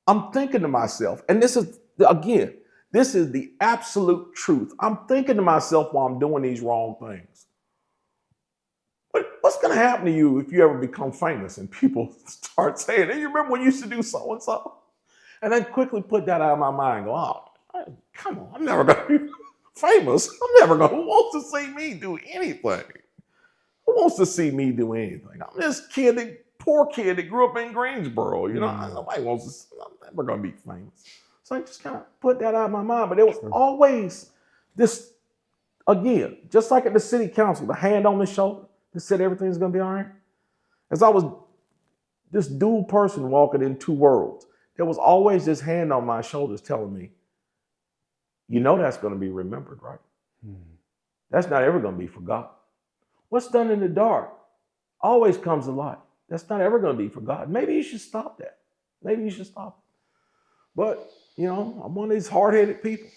I'm thinking to myself, and this is the absolute truth. I'm thinking to myself while I'm doing these wrong things. What's going to happen to you if you ever become famous and people start saying, hey, you remember when you used to do so-and-so? And then quickly put that out of my mind and go, oh, come on, I'm never going to be famous. Who wants to see me do anything? Who wants to see me do anything? I'm this poor kid that grew up in Greensboro. Nobody wants to see, I'm never going to be famous. So I just kind of put that out of my mind. But there was always this, again, just like at the city council, the hand on the shoulder that said everything's going to be all right. As I was this dual person walking in two worlds, there was always this hand on my shoulders telling me, that's going to be remembered, right? That's not ever going to be forgotten. What's done in the dark always comes to light. That's not ever going to be forgotten. Maybe you should stop that. But, I'm one of these hard-headed people.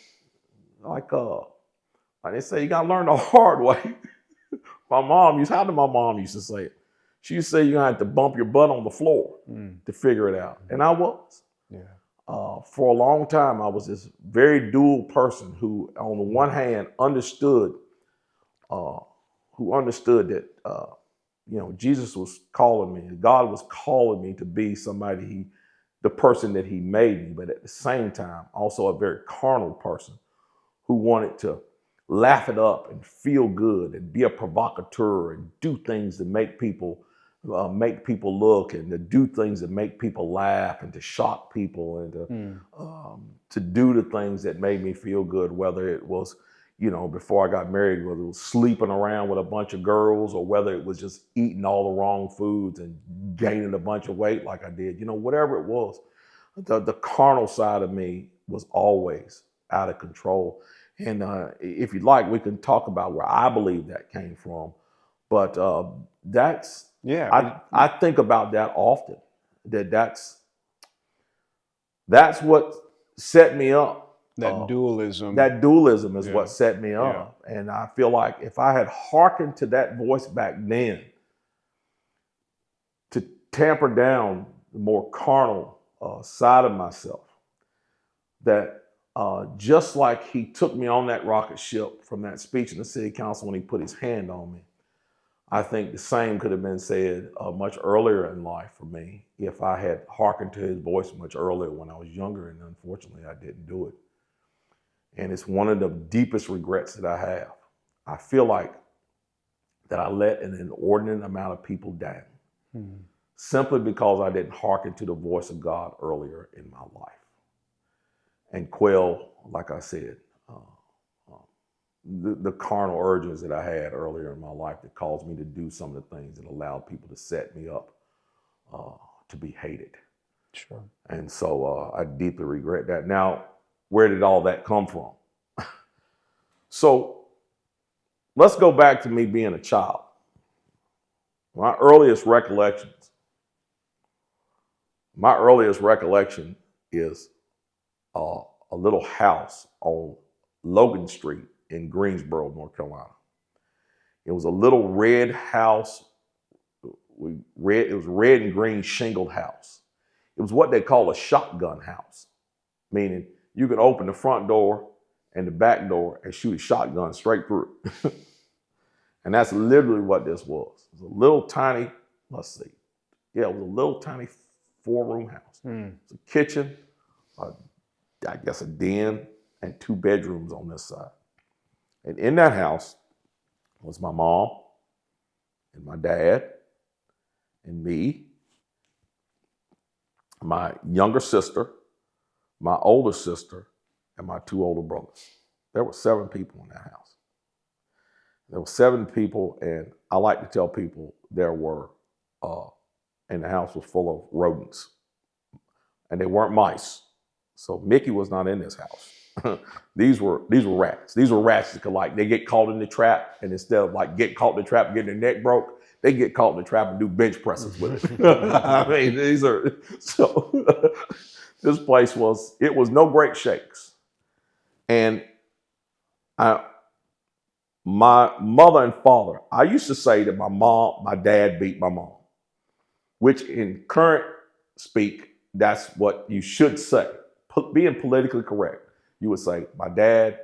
Like they say, you got to learn the hard way. How did my mom used to say it? She used to say you're going to have to bump your butt on the floor to figure it out. And I was. Yeah. For a long time, I was this very dual person who, on the one hand, understood that, Jesus was calling me, God was calling me to be the person that he made me, but at the same time, also a very carnal person who wanted to laugh it up and feel good and be a provocateur and do things that make people look, and to do things that make people laugh, and to shock people, and to do the things that made me feel good, whether it was, before I got married, whether it was sleeping around with a bunch of girls, or whether it was just eating all the wrong foods and gaining a bunch of weight like I did, whatever it was, the carnal side of me was always out of control. And if you'd like, we can talk about where I believe that came from. But I think about that often. That's what set me up. That dualism. That dualism is what set me up. Yeah. And I feel like if I had hearkened to that voice back then, to tamper down the more carnal side of myself, that just like he took me on that rocket ship from that speech in the city council when he put his hand on me, I think the same could have been said much earlier in life for me if I had hearkened to his voice much earlier when I was younger, and unfortunately I didn't do it. And it's one of the deepest regrets that I have. I feel like that I let an inordinate amount of people down simply because I didn't hearken to the voice of God earlier in my life. And quell, like I said, the carnal urges that I had earlier in my life that caused me to do some of the things that allowed people to set me up to be hated. Sure. And so I deeply regret that. Now, where did all that come from? So let's go back to me being a child. My earliest recollection is a little house on Logan Street in Greensboro, North Carolina. It was a little red house It was red and green shingled house. It was what they call a shotgun house, meaning you could open the front door and the back door and shoot a shotgun straight through. And that's literally what this was. It was a little tiny, let's see. Yeah, it was a little tiny 4-room house. It's a kitchen, I guess a den, and 2 bedrooms on this side. And in that house was my mom and my dad and me, my younger sister, my older sister, and my 2 older brothers. There were 7 people in that house. There were 7 people, and I like to tell people and the house was full of rodents. And they weren't mice. So Mickey was not in this house. These were rats. These were rats that they get caught in the trap, and instead of like getting caught in the trap and getting their neck broke, they get caught in the trap and do bench presses with it. I mean, this place was no great shakes. And my mother and father, I used to say that my dad beat my mom, which in current speak, that's what you should say. Being politically correct, you would say, my dad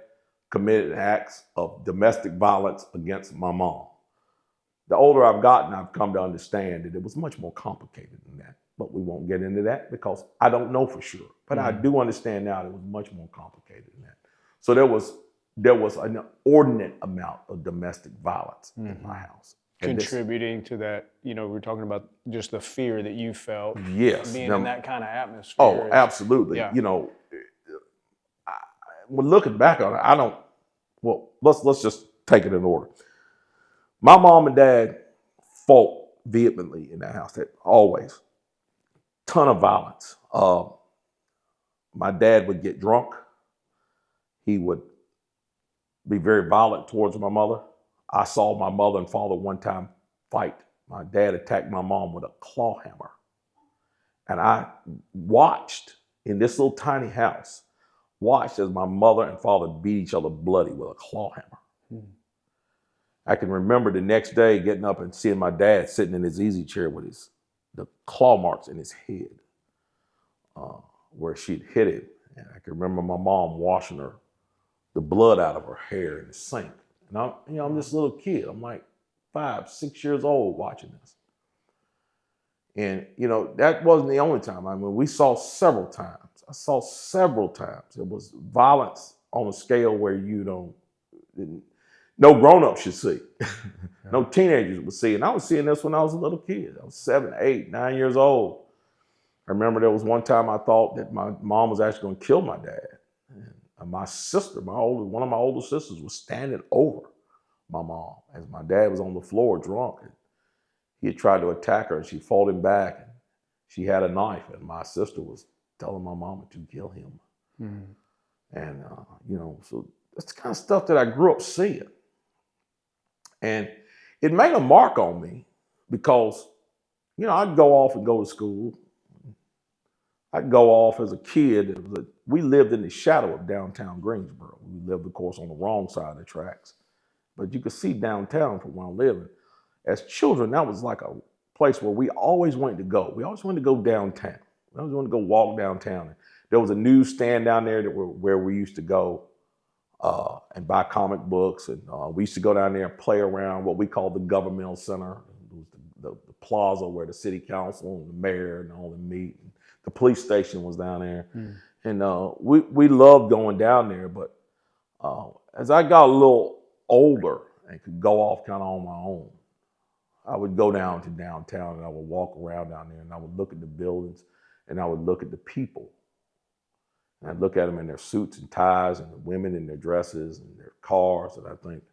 committed acts of domestic violence against my mom. The older I've gotten, I've come to understand that it was much more complicated than that. But we won't get into that because I don't know for sure. But I do understand now that it was much more complicated than that. So there was an inordinate amount of domestic violence in my house. Contributing to that, we're talking about just the fear that you felt yes, being in that kind of atmosphere. Oh, absolutely. Yeah. When looking back on it, let's just take it in order. My mom and dad fought vehemently in that house. That always. Ton of violence. My dad would get drunk. He would be very violent towards my mother. I saw my mother and father one time fight. My dad attacked my mom with a claw hammer. And I watched in this little tiny house, as my mother and father beat each other bloody with a claw hammer. I can remember the next day getting up and seeing my dad sitting in his easy chair with the claw marks in his head where she'd hit him. And I can remember my mom washing the blood out of her hair in the sink. And I'm this little kid. I'm like 5, 6 years old watching this. And, that wasn't the only time. I mean, we saw several times. I saw several times. It was violence on a scale where no grown-up should see. No teenagers would see. And I was seeing this when I was a little kid. I was 7, 8, 9 years old. I remember there was one time I thought that my mom was actually going to kill my dad. And my sister, one of my older sisters, was standing over my mom as my dad was on the floor drunk. And he had tried to attack her, and she fought him back. And she had a knife, and my sister was telling my mama to kill him. And, so that's the kind of stuff that I grew up seeing. And it made a mark on me because, I'd go off and go to school. I'd go off as a kid. We lived in the shadow of downtown Greensboro. We lived, of course, on the wrong side of the tracks. But you could see downtown from where I'm living. As children, that was like a place where we always wanted to go. We always wanted to go downtown. We always wanted to go walk downtown. There was a newsstand down there where we used to go and buy comic books. And we used to go down there and play around what we called the governmental center. It was the plaza where the city council and the mayor and all them meet. And the police station was down there. And we loved going down there. But as I got a little older and could go off kind of on my own, I would go down to downtown and I would walk around down there and I would look at the buildings and I would look at the people. And I'd look at them in their suits and ties and the women in their dresses and their cars, and I think,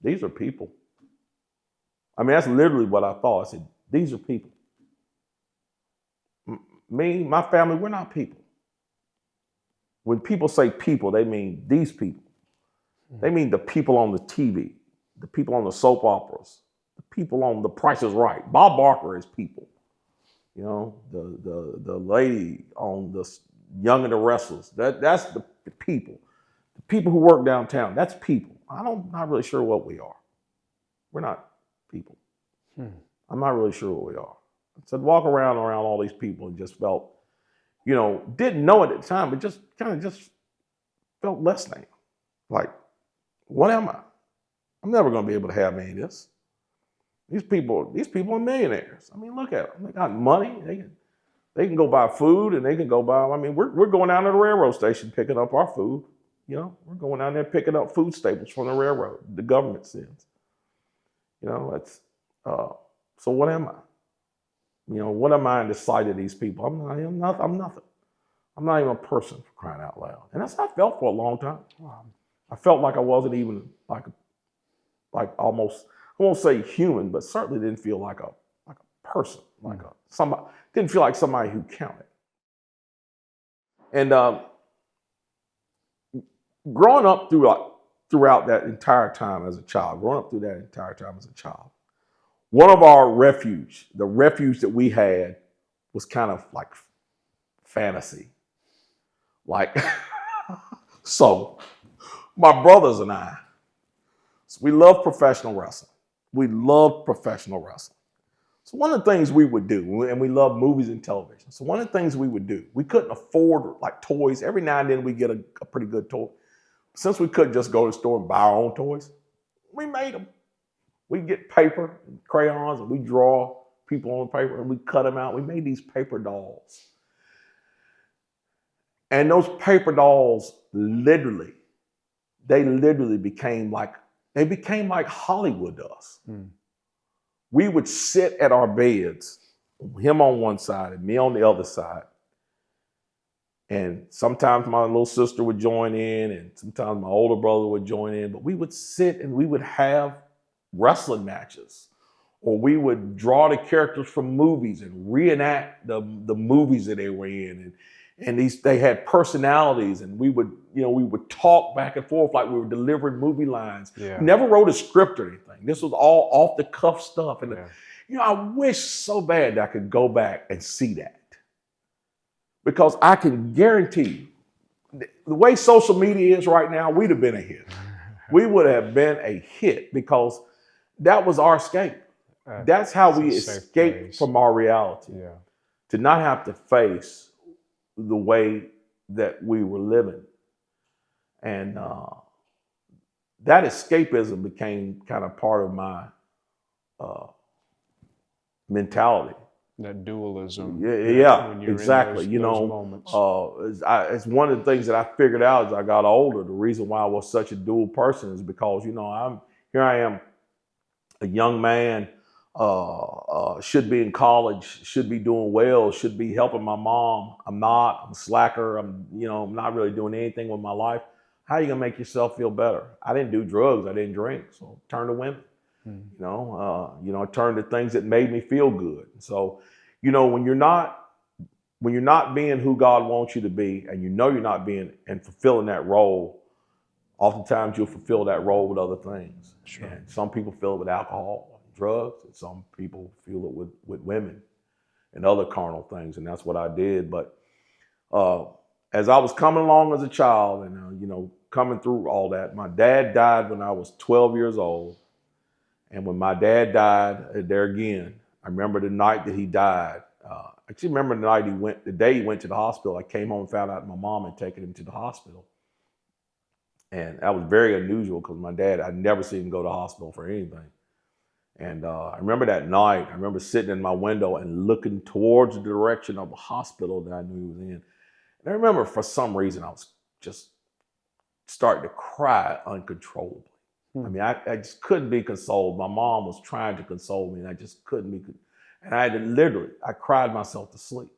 these are people. I mean, that's literally what I thought. I said, these are people. Me, my family, we're not people. When people say people, they mean these people. They mean the people on the TV, the people on the soap operas, the people on The Price is Right. Bob Barker is people. The lady on the Young and the Restless, that's the people. The people who work downtown, that's people. I'm not really sure what we are. We're not people. I'm not really sure what we are. So I'd walk around all these people and just felt, didn't know it at the time, but just kind of felt less than. Like, what am I? I'm never going to be able to have any of this. These people are millionaires. I mean, look at them. They got money. They can go buy food, and they can go buy. I mean, we're going down to the railroad station picking up our food. We're going down there picking up food staples from the railroad. The government sends. That's. So what am I? What am I in the sight of these people? I'm nothing. I'm not even a person, for crying out loud. And that's how I felt for a long time. I felt like I wasn't even like almost, I won't say human, but certainly didn't feel like a person, somebody, didn't feel like somebody who counted. And growing up throughout that entire time as a child, one of our the refuge that we had was kind of like fantasy. Like, so my brothers and I, we love professional wrestling. So one of the things we would do, and we love movies and television. So one of the things we would do, we couldn't afford like toys. Every now and then we get a pretty good toy. Since we couldn't just go to the store and buy our own toys, we made them. We'd get paper and crayons and we draw people on paper and we cut them out. We made these paper dolls. And those paper dolls literally became like Hollywood does. We would sit at our beds, him on one side and me on the other side. And sometimes my little sister would join in and sometimes my older brother would join in, but we would sit and we would have wrestling matches, or we would draw the characters from movies and reenact the movies that they were in. And they had personalities, and we would talk back and forth like we were delivering movie lines. Yeah. We never wrote a script or anything. This was all off the cuff stuff. And I wish so bad that I could go back and see that. Because I can guarantee you, the way social media is right now, we'd have been a hit. We would have been a hit because that was our escape. That's how we escaped from our reality. Yeah. To not have to face the way that we were living. And that escapism became kind of part of my mentality. That dualism. Yeah, exactly. It's one of the things that I figured out as I got older. The reason why I was such a dual person is because, here I am, a young man, should be in college, should be doing well, should be helping my mom. I'm a slacker. I'm not really doing anything with my life. How are you gonna make yourself feel better? I didn't do drugs. I didn't drink. So turn to women. Turn to things that made me feel good. So, when you're not being who God wants you to be, and you're not being and fulfilling that role, oftentimes you'll fulfill that role with other things. Sure. And some people fill it with alcohol, drugs, and some people feel it with women and other carnal things, and that's what I did. But as I was coming along as a child and, coming through all that, my dad died when I was 12 years old. And when my dad died, there again, I remember the night that he died. I actually remember the day he went to the hospital. I came home and found out my mom had taken him to the hospital. And that was very unusual because my dad, I'd never seen him go to the hospital for anything. And I remember that night, I remember sitting in my window and looking towards the direction of the hospital that I knew he was in. And I remember for some reason I was just starting to cry uncontrollably. I mean, I just couldn't be consoled. My mom was trying to console me and I just couldn't be. And I cried myself to sleep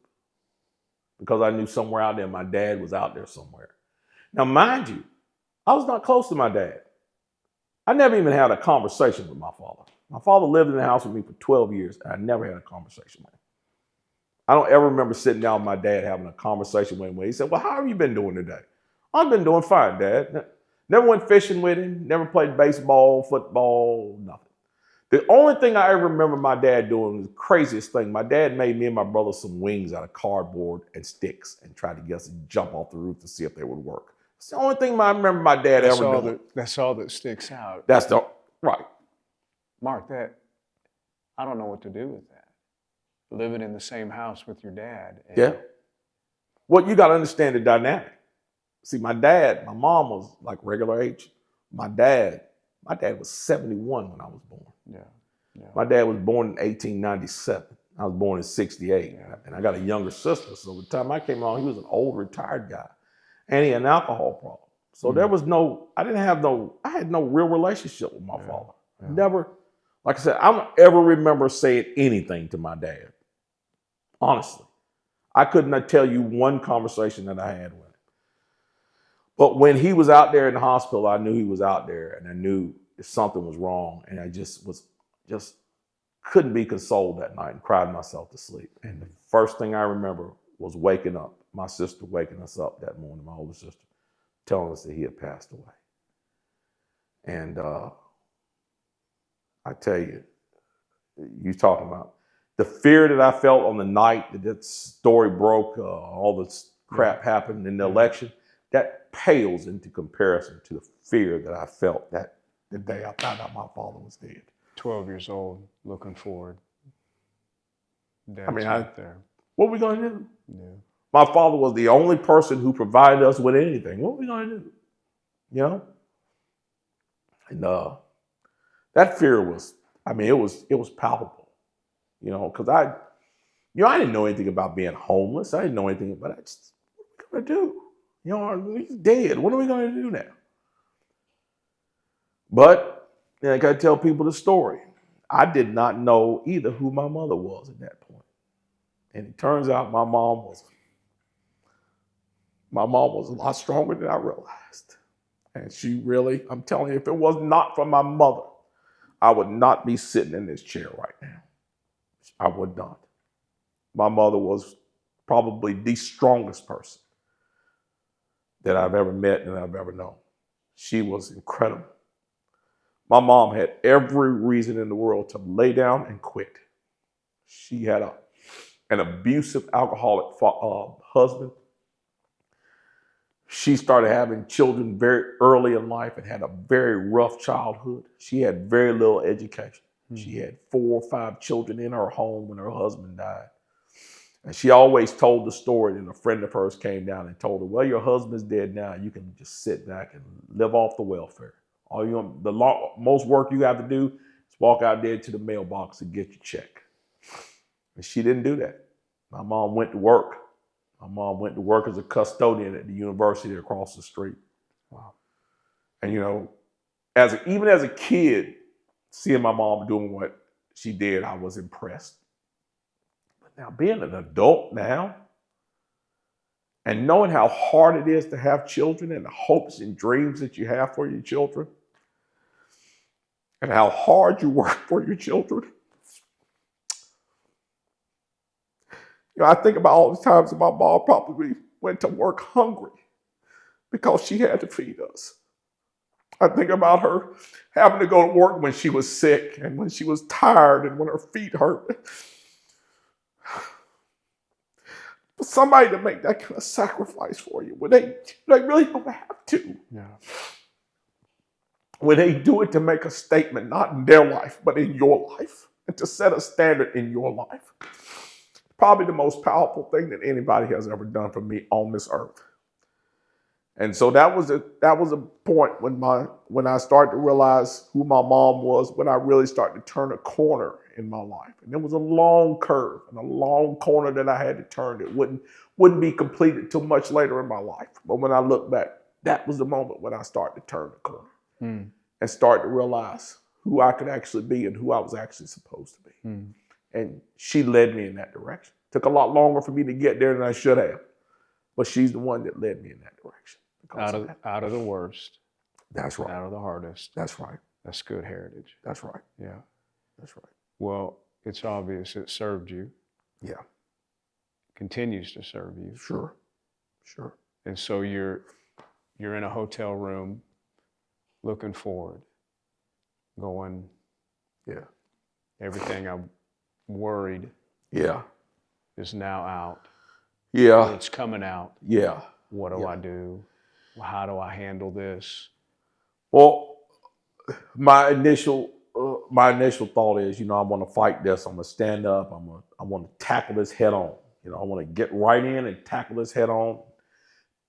because I knew somewhere out there my dad was out there somewhere. Now, mind you, I was not close to my dad. I never even had a conversation with my father. My father lived in the house with me for 12 years and I never had a conversation with him. I don't ever remember sitting down with my dad having a conversation with him where he said, "Well, how have you been doing today?" "I've been doing fine, Dad." Never went fishing with him, never played baseball, football, nothing. The only thing I ever remember my dad doing was the craziest thing. My dad made me and my brother some wings out of cardboard and sticks and tried to get us to jump off the roof to see if they would work. It's the only thing I remember my dad ever doing. That's all that sticks out. That's right. Mark, I don't know what to do with that. Living in the same house with your dad. And Yeah. Well, you got to understand the dynamic. See, my mom was like regular age. My dad was 71 when I was born. Yeah. Yeah. My dad was born in 1897. I was born in 68. Yeah. And I got a younger sister. So the time I came along, he was an old retired guy. And he had an alcohol problem. So there was I had no real relationship with my father. Yeah. Never, like I said, I don't ever remember saying anything to my dad. Honestly. I could not tell you one conversation that I had with him. But when he was out there in the hospital, I knew he was out there, and I knew if something was wrong, and I just couldn't be consoled that night and cried myself to sleep. And the first thing I remember was waking up, my sister waking us up that morning, my older sister, telling us that he had passed away. And I tell you, you talking about the fear that I felt on the night that story broke, all this crap happened in the election, that pales into comparison to the fear that I felt that the day I found out my father was dead. 12 years old, looking forward. Dad's I mean, right there. What are we going to do? Yeah. My father was the only person who provided us with anything. What are we going to do? You know? And that fear was, it was palpable. You know, because I didn't know anything about being homeless. I didn't know anything about it. What are we going to do? You know, he's dead. What are we going to do now? But I got to tell people the story. I did not know either who my mother was at that point. And it turns out my mom was a lot stronger than I realized. And she really, I'm telling you, if it was not for my mother, I would not be sitting in this chair right now. I would not. My mother was probably the strongest person that I've ever met and I've ever known. She was incredible. My mom had every reason in the world to lay down and quit. She had an abusive alcoholic husband. She started having children very early in life and had a very rough childhood. She had very little education. She had 4 or 5 children in her home when her husband died. And she always told the story, and a friend of hers came down and told her, well, your husband's dead now. You can just sit back and live off the welfare. Most work you have to do is walk out there to the mailbox and get your check. And she didn't do that. My mom went to work. My mom went to work as a custodian at the university across the street. Wow. And, you know, even as a kid, seeing my mom doing what she did, I was impressed. But now being an adult now and knowing how hard it is to have children and the hopes and dreams that you have for your children and how hard you work for your children. You know, I think about all the times that my mom probably went to work hungry because she had to feed us. I think about her having to go to work when she was sick and when she was tired and when her feet hurt. For somebody to make that kind of sacrifice for you when they really don't have to. Yeah. When they do it to make a statement, not in their life, but in your life, and to set a standard in your life. Probably the most powerful thing that anybody has ever done for me on this earth. And so that was a point when I started to realize who my mom was, when I really started to turn a corner in my life. And it was a long curve and a long corner that I had to turn that wouldn't be completed till much later in my life. But when I look back, that was the moment when I started to turn the corner and start to realize who I could actually be and who I was actually supposed to be. And she led me in that direction. Took a lot longer for me to get there than I should have, but she's the one that led me in that direction. Out of the worst. That's right. Out of the hardest. That's right. That's good heritage. That's right. Yeah. That's right. Well, it's obvious it served you. Yeah. Continues to serve you. Sure. Sure. And so you're in a hotel room looking forward, going, yeah, everything I'm worried is now out. Yeah. It's coming out. Yeah. What do I do? How do I handle this? Well, my initial my initial thought is, I want to fight this. I'm going to stand up. I want to tackle this head on. I want to get right in and tackle this head on.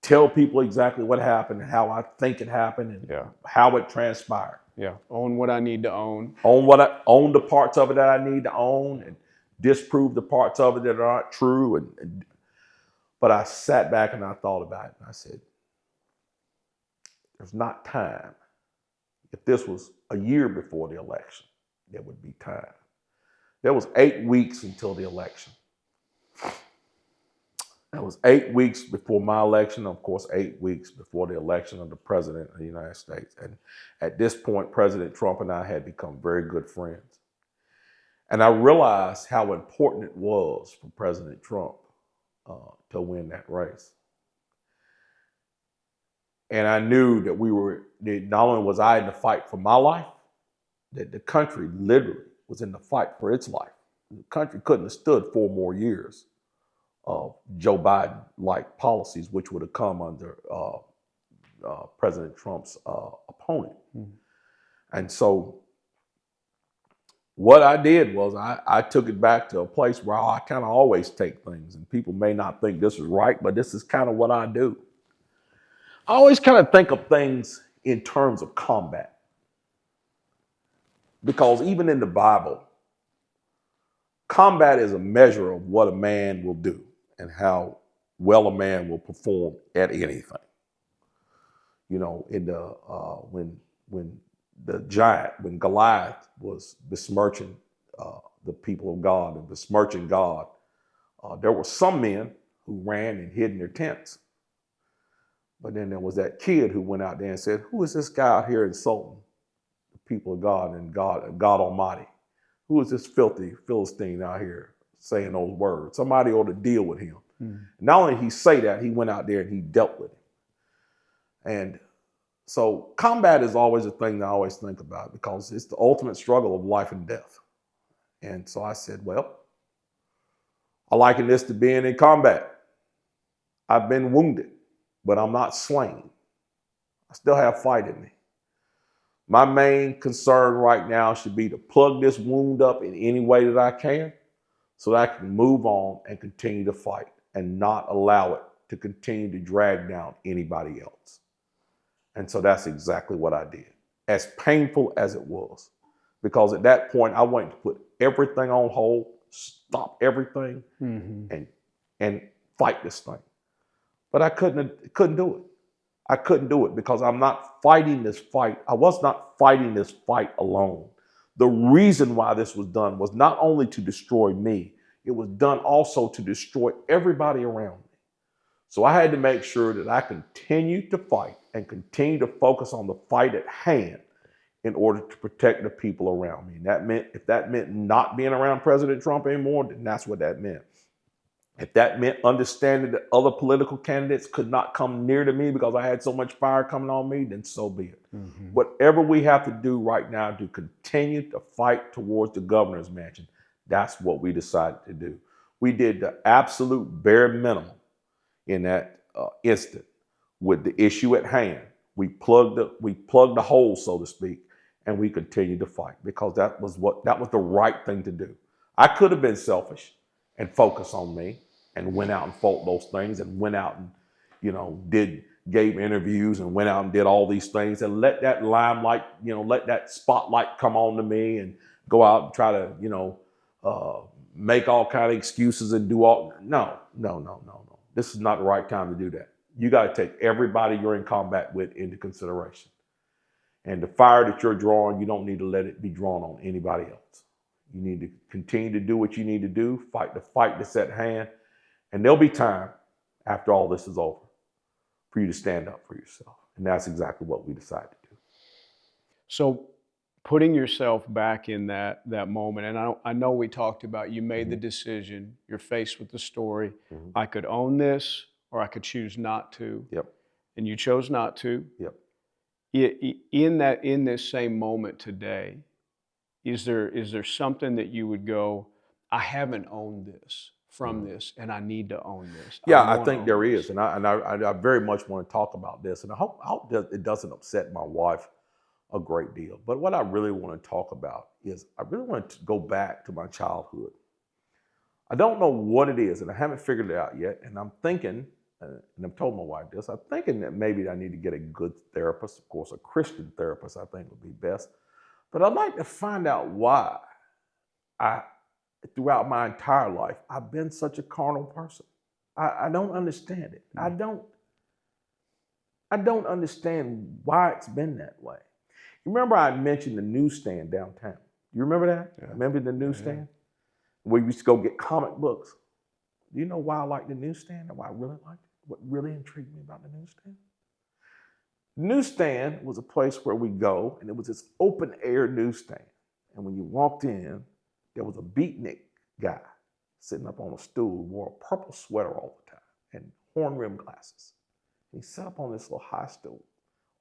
Tell people exactly what happened and how I think it happened and how it transpired. Yeah. Own what I need to own. Own the parts of it that I need to own and disprove the parts of it that are not true. But I sat back and I thought about it and I said, there's not time. If this was a year before the election, there would be time. There was 8 weeks until the election. It was 8 weeks before my election, of course, 8 weeks before the election of the President of the United States. And at this point, President Trump and I had become very good friends. And I realized how important it was for President Trump to win that race. And I knew that not only was I in the fight for my life, that the country literally was in the fight for its life. The country couldn't have stood 4 more years of Joe Biden-like policies, which would have come under President Trump's opponent. Mm-hmm. And so what I did was I took it back to a place where I kind of always take things, and people may not think this is right, but this is kind of what I do. I always kind of think of things in terms of combat. Because even in the Bible, combat is a measure of what a man will do and how well a man will perform at anything. In the when Goliath was besmirching the people of God and besmirching God, there were some men who ran and hid in their tents. But then there was that kid who went out there and said, who is this guy out here insulting the people of God and God Almighty? Who is this filthy Philistine out here saying those words? Somebody ought to deal with him. Mm. Not only did he say that, he went out there and he dealt with him. And so combat is always a thing that I always think about because it's the ultimate struggle of life and death. And so I said, well, I liken this to being in combat. I've been wounded, but I'm not slain. I still have fight in me. My main concern right now should be to plug this wound up in any way that I can so that I can move on and continue to fight and not allow it to continue to drag down anybody else. And so that's exactly what I did, as painful as it was, because at that point I wanted to put everything on hold, stop everything, and fight this thing. But I couldn't do it. I couldn't do it because I'm not fighting this fight. I was not fighting this fight alone. The reason why this was done was not only to destroy me, it was done also to destroy everybody around me. So I had to make sure that I continued to fight and continue to focus on the fight at hand in order to protect the people around me. And that meant, if that meant not being around President Trump anymore, then that's what that meant. If that meant understanding that other political candidates could not come near to me because I had so much fire coming on me, then so be it. Mm-hmm. Whatever we have to do right now to continue to fight towards the governor's mansion, that's what we decided to do. We did the absolute bare minimum in that instant with the issue at hand. We plugged the hole, so to speak, and we continued to fight because that was the right thing to do. I could have been selfish and focused on me and went out and fought those things and went out and, gave interviews and went out and did all these things and let that limelight, let that spotlight come on to me and go out and try to, make all kind of excuses and do all, no. This is not the right time to do that. You got to take everybody you're in combat with into consideration. And the fire that you're drawing, you don't need to let it be drawn on anybody else. You need to continue to do what you need to do, fight the fight that's at hand. And there'll be time after all this is over for you to stand up for yourself. And that's exactly what we decided to do. So putting yourself back in that moment, and I know we talked about you made the decision, you're faced with the story, I could own this or I could choose not to. Yep. And you chose not to. Yep. In this same moment today, is there something that you would go, I haven't owned this from this, and I need to own this? Yeah, I think there is, and I very much want to talk about this, and I hope it doesn't upset my wife a great deal. But what I really want to talk about is I really want to go back to my childhood. I don't know what it is, and I haven't figured it out yet. And I'm thinking, and I've told my wife this, I'm thinking that maybe I need to get a good therapist. Of course, a Christian therapist I think would be best. But I'd like to find out why throughout my entire life, I've been such a carnal person. I don't understand it. I don't understand why it's been that way. You remember I mentioned the newsstand downtown. You remember that? Yeah. Remember the newsstand? Where we used to go get comic books. Do you know why I like the newsstand and why I really liked it? What really intrigued me about the newsstand? The newsstand was a place where we go, and it was this open air newsstand. And when you walked in, there was a beatnik guy sitting up on a stool, wore a purple sweater all the time and horn-rimmed glasses. He sat up on this little high stool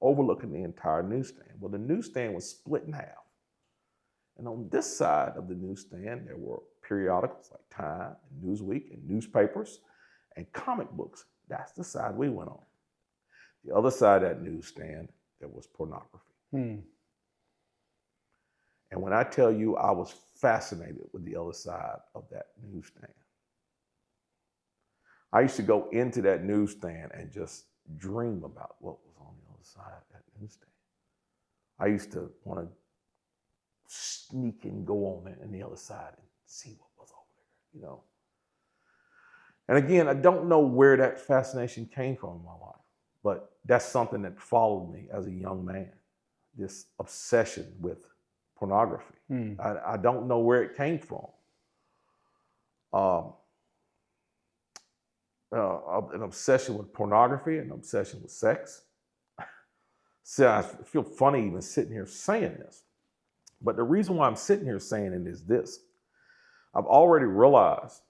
overlooking the entire newsstand. Well, the newsstand was split in half. And on this side of the newsstand, there were periodicals like Time and Newsweek and newspapers and comic books. That's the side we went on. The other side of that newsstand, there was pornography. And when I tell you I was fascinated with the other side of that newsstand, I used to go into that newsstand and just dream about what was on the other side of that newsstand. I used to want to sneak and go on it on the other side and see what was over there, you know. And again, I don't know where that fascination came from in my life, but that's something that followed me as a young man, this obsession with pornography. I don't know where it came from. An obsession with pornography, an obsession with sex. So I feel funny even sitting here saying this. But the reason why I'm sitting here saying it is this. I've already realized,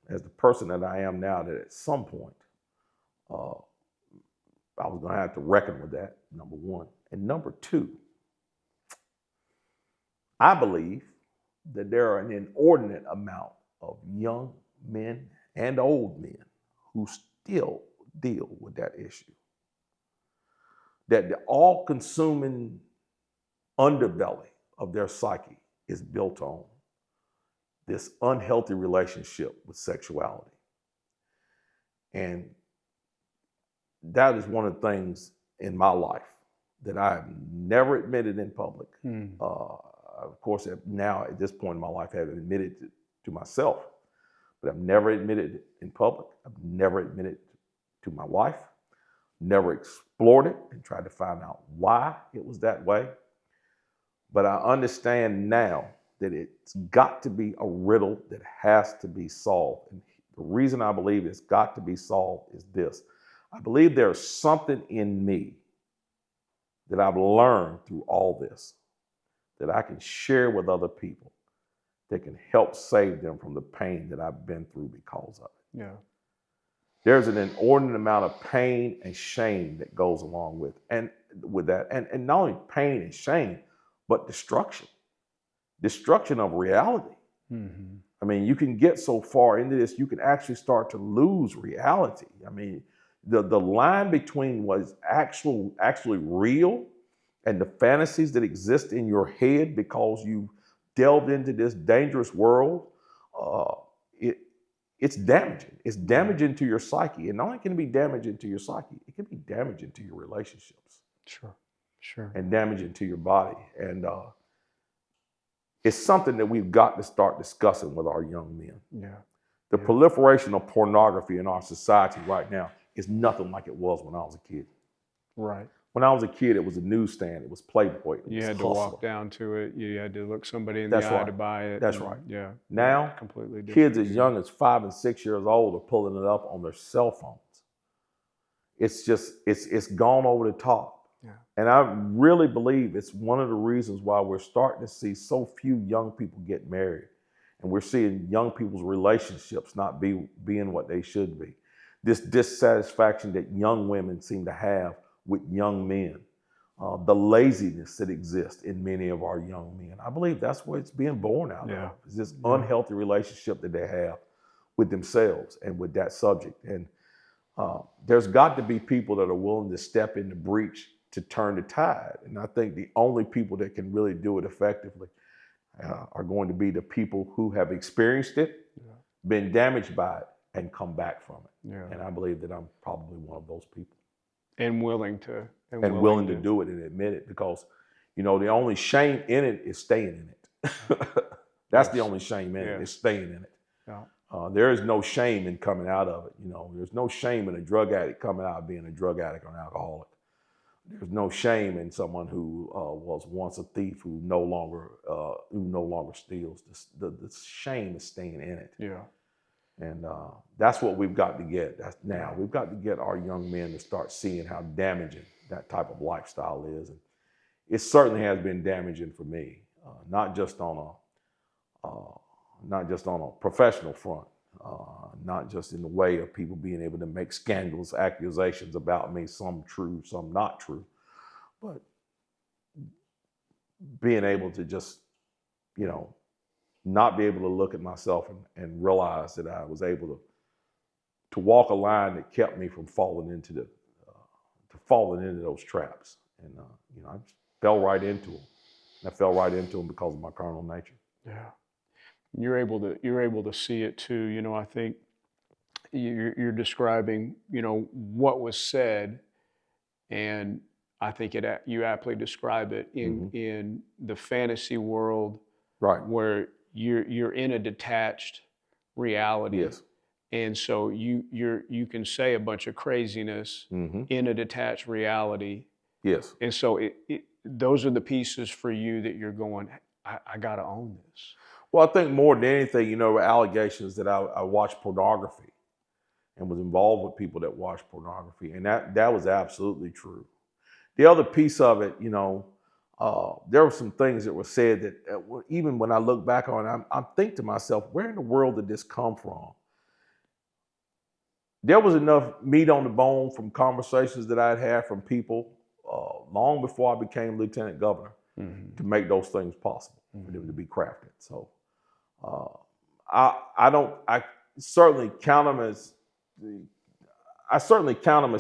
as the person that I am now, that at some point, I was going to have to reckon with that, number one. And number two, I believe that there are an inordinate amount of young men and old men who still deal with that issue. That the all-consuming underbelly of their psyche is built on this unhealthy relationship with sexuality. And that is one of the things in my life that I have never admitted in public. Of course, now at this point in my life, I have admitted to myself, but I've never admitted it in public. I've never admitted it to my wife, never explored it and tried to find out why it was that way. But I understand now that it's got to be a riddle that has to be solved. And the reason I believe it's got to be solved is this. I believe there's something in me that I've learned through all this that I can share with other people that can help save them from the pain that I've been through because of it. Yeah. There's an inordinate amount of pain and shame that goes along with that. And not only pain and shame, but destruction of reality. I mean, you can get so far into this, you can actually start to lose reality. I mean, the line between what is actually real and the fantasies that exist in your head because you delved into this dangerous world, it's damaging. It's damaging to your psyche. And not only can it be damaging to your psyche, it can be damaging to your relationships. Sure. And damaging to your body. And it's something that we've got to start discussing with our young men. Yeah. The proliferation of pornography in our society right now is nothing like it was when I was a kid. Right. When I was a kid, it was a newsstand, it was Playboy, You had to walk down to it. You had to look somebody in That's the eye right. to buy it. That's right. Yeah. Now, completely different. kids as young as 5 and 6 years old are pulling it up on their cell phones. It's just, it's gone over the top. Yeah. And I really believe it's one of the reasons why we're starting to see so few young people get married. And we're seeing young people's relationships not being what they should be. This dissatisfaction that young women seem to have with young men, the laziness that exists in many of our young men. I believe that's where it's being born out of. It's this unhealthy relationship that they have with themselves and with that subject. And there's got to be people that are willing to step in the breach to turn the tide. And I think the only people that can really do it effectively are going to be the people who have experienced it, been damaged by it, and come back from it. Yeah. And I believe that I'm probably one of those people. And willing to. And willing to do it and admit it, because, you know, the only shame in it is staying in it. That's the only shame in it, is staying in it. Yeah. There is no shame in coming out of it. You know, there's no shame in a drug addict coming out of being a drug addict or an alcoholic. There's no shame in someone who was once a thief who no longer steals. The shame is staying in it. Yeah. And that's what we've got to get. Now we've got to get our young men to start seeing how damaging that type of lifestyle is. And it certainly has been damaging for me, not just on a professional front, not just in the way of people being able to make scandalous accusations about me, some true, some not true, but being able to just, you know, not be able to look at myself and realize that I was able to walk a line that kept me from falling into those traps. And you know, I just fell right into them. I fell right into them because of my carnal nature. Yeah. You're able to see it too. You know, I think you're describing, you know, what was said, and I think you aptly describe it in the fantasy world, right, where you're in a detached reality. Yes. And so you can say a bunch of craziness in a detached reality. Yes. And so those are the pieces for you that you're going, I got to own this. Well, I think more than anything, you know, allegations that I watched pornography and was involved with people that watched pornography. And that was absolutely true. The other piece of it, you know, there were some things that were said that even when I look back on it, I think to myself, where in the world did this come from? There was enough meat on the bone from conversations that I'd had from people long before I became lieutenant governor to make those things possible, for them to be crafted. So I certainly count them as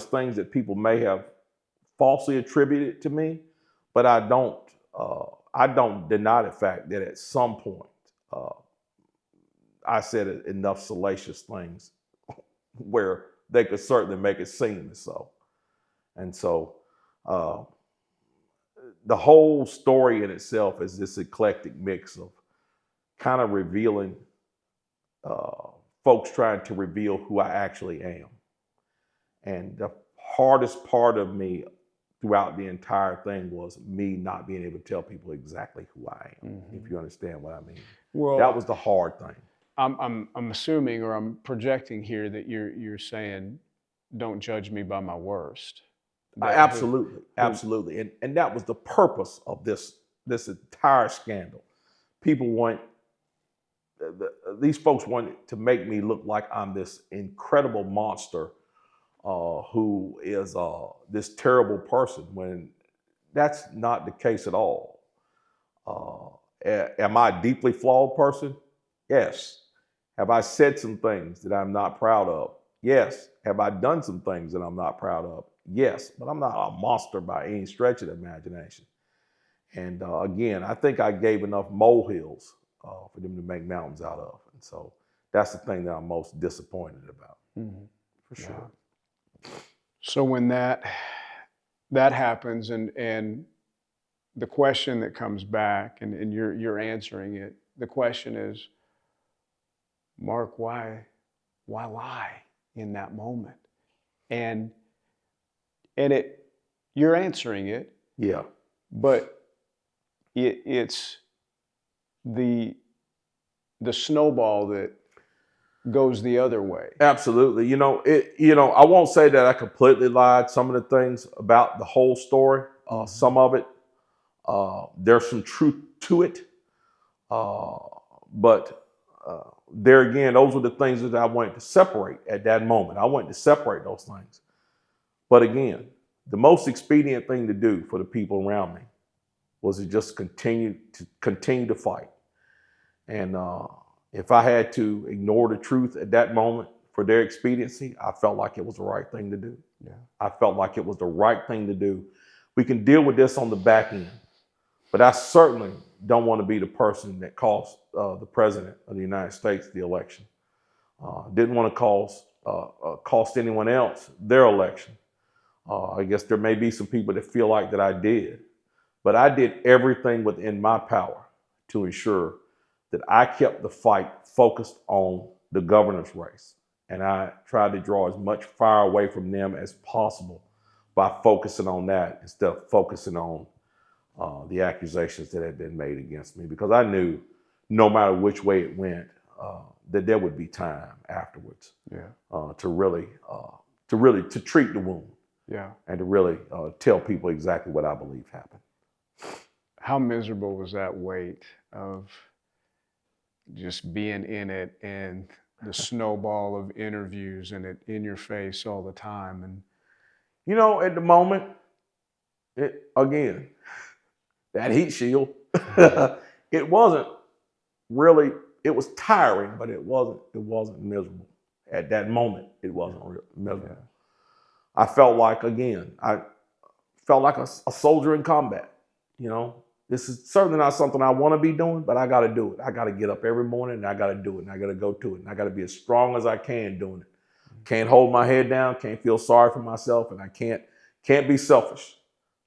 things that people may have falsely attributed to me, but I don't deny the fact that at some point I said enough salacious things where they could certainly make it seem as so. And so the whole story in itself is this eclectic mix of kind of revealing, folks trying to reveal who I actually am. And the hardest part of me throughout the entire thing was me not being able to tell people exactly who I am, if you understand what I mean. Well, that was the hard thing. I'm assuming, or I'm projecting here, that you're saying, don't judge me by my worst. Absolutely. And that was the purpose of this entire scandal. These folks wanted to make me look like I'm this incredible monster who is this terrible person, when that's not the case at all. Am I a deeply flawed person? Yes. Have I said some things that I'm not proud of? Yes. Have I done some things that I'm not proud of? Yes. But I'm not a monster by any stretch of the imagination. And again, I think I gave enough molehills for them to make mountains out of. And so that's the thing that I'm most disappointed about, for sure. So when that happens, and the question that comes back, and you're answering it, the question is, Mark, why lie in that moment? And you're answering it. Yeah. But it's the snowball that goes the other way. Absolutely. I won't say that I completely lied. Some of the things about the whole story, some of it, there's some truth to it. But there again, those were the things that I wanted to separate at that moment. I wanted to separate those things. But again, the most expedient thing to do for the people around me was to just continue to fight. And if I had to ignore the truth at that moment for their expediency, I felt like it was the right thing to do. Yeah. I felt like it was the right thing to do. We can deal with this on the back end. But I certainly don't want to be the person that cost the president of the United States the election. Didn't want to cost anyone else their election. I guess there may be some people that feel like that I did, but I did everything within my power to ensure that I kept the fight focused on the governor's race. And I tried to draw as much fire away from them as possible by focusing on that instead of focusing on the accusations that had been made against me, because I knew no matter which way it went, that there would be time afterwards to really treat the wound. Yeah. And to really tell people exactly what I believe happened. How miserable was that weight of just being in it and the snowball of interviews and it in your face all the time? And you know, at the moment, again, that heat shield, it wasn't really, it was tiring, but it wasn't miserable. At that moment, it wasn't miserable. Yeah. I felt like, again, I felt like a soldier in combat. You know, this is certainly not something I want to be doing, but I got to do it. I got to get up every morning and I got to do it and I got to go to it and I got to be as strong as I can doing it. Can't hold my head down, can't feel sorry for myself, and I can't be selfish.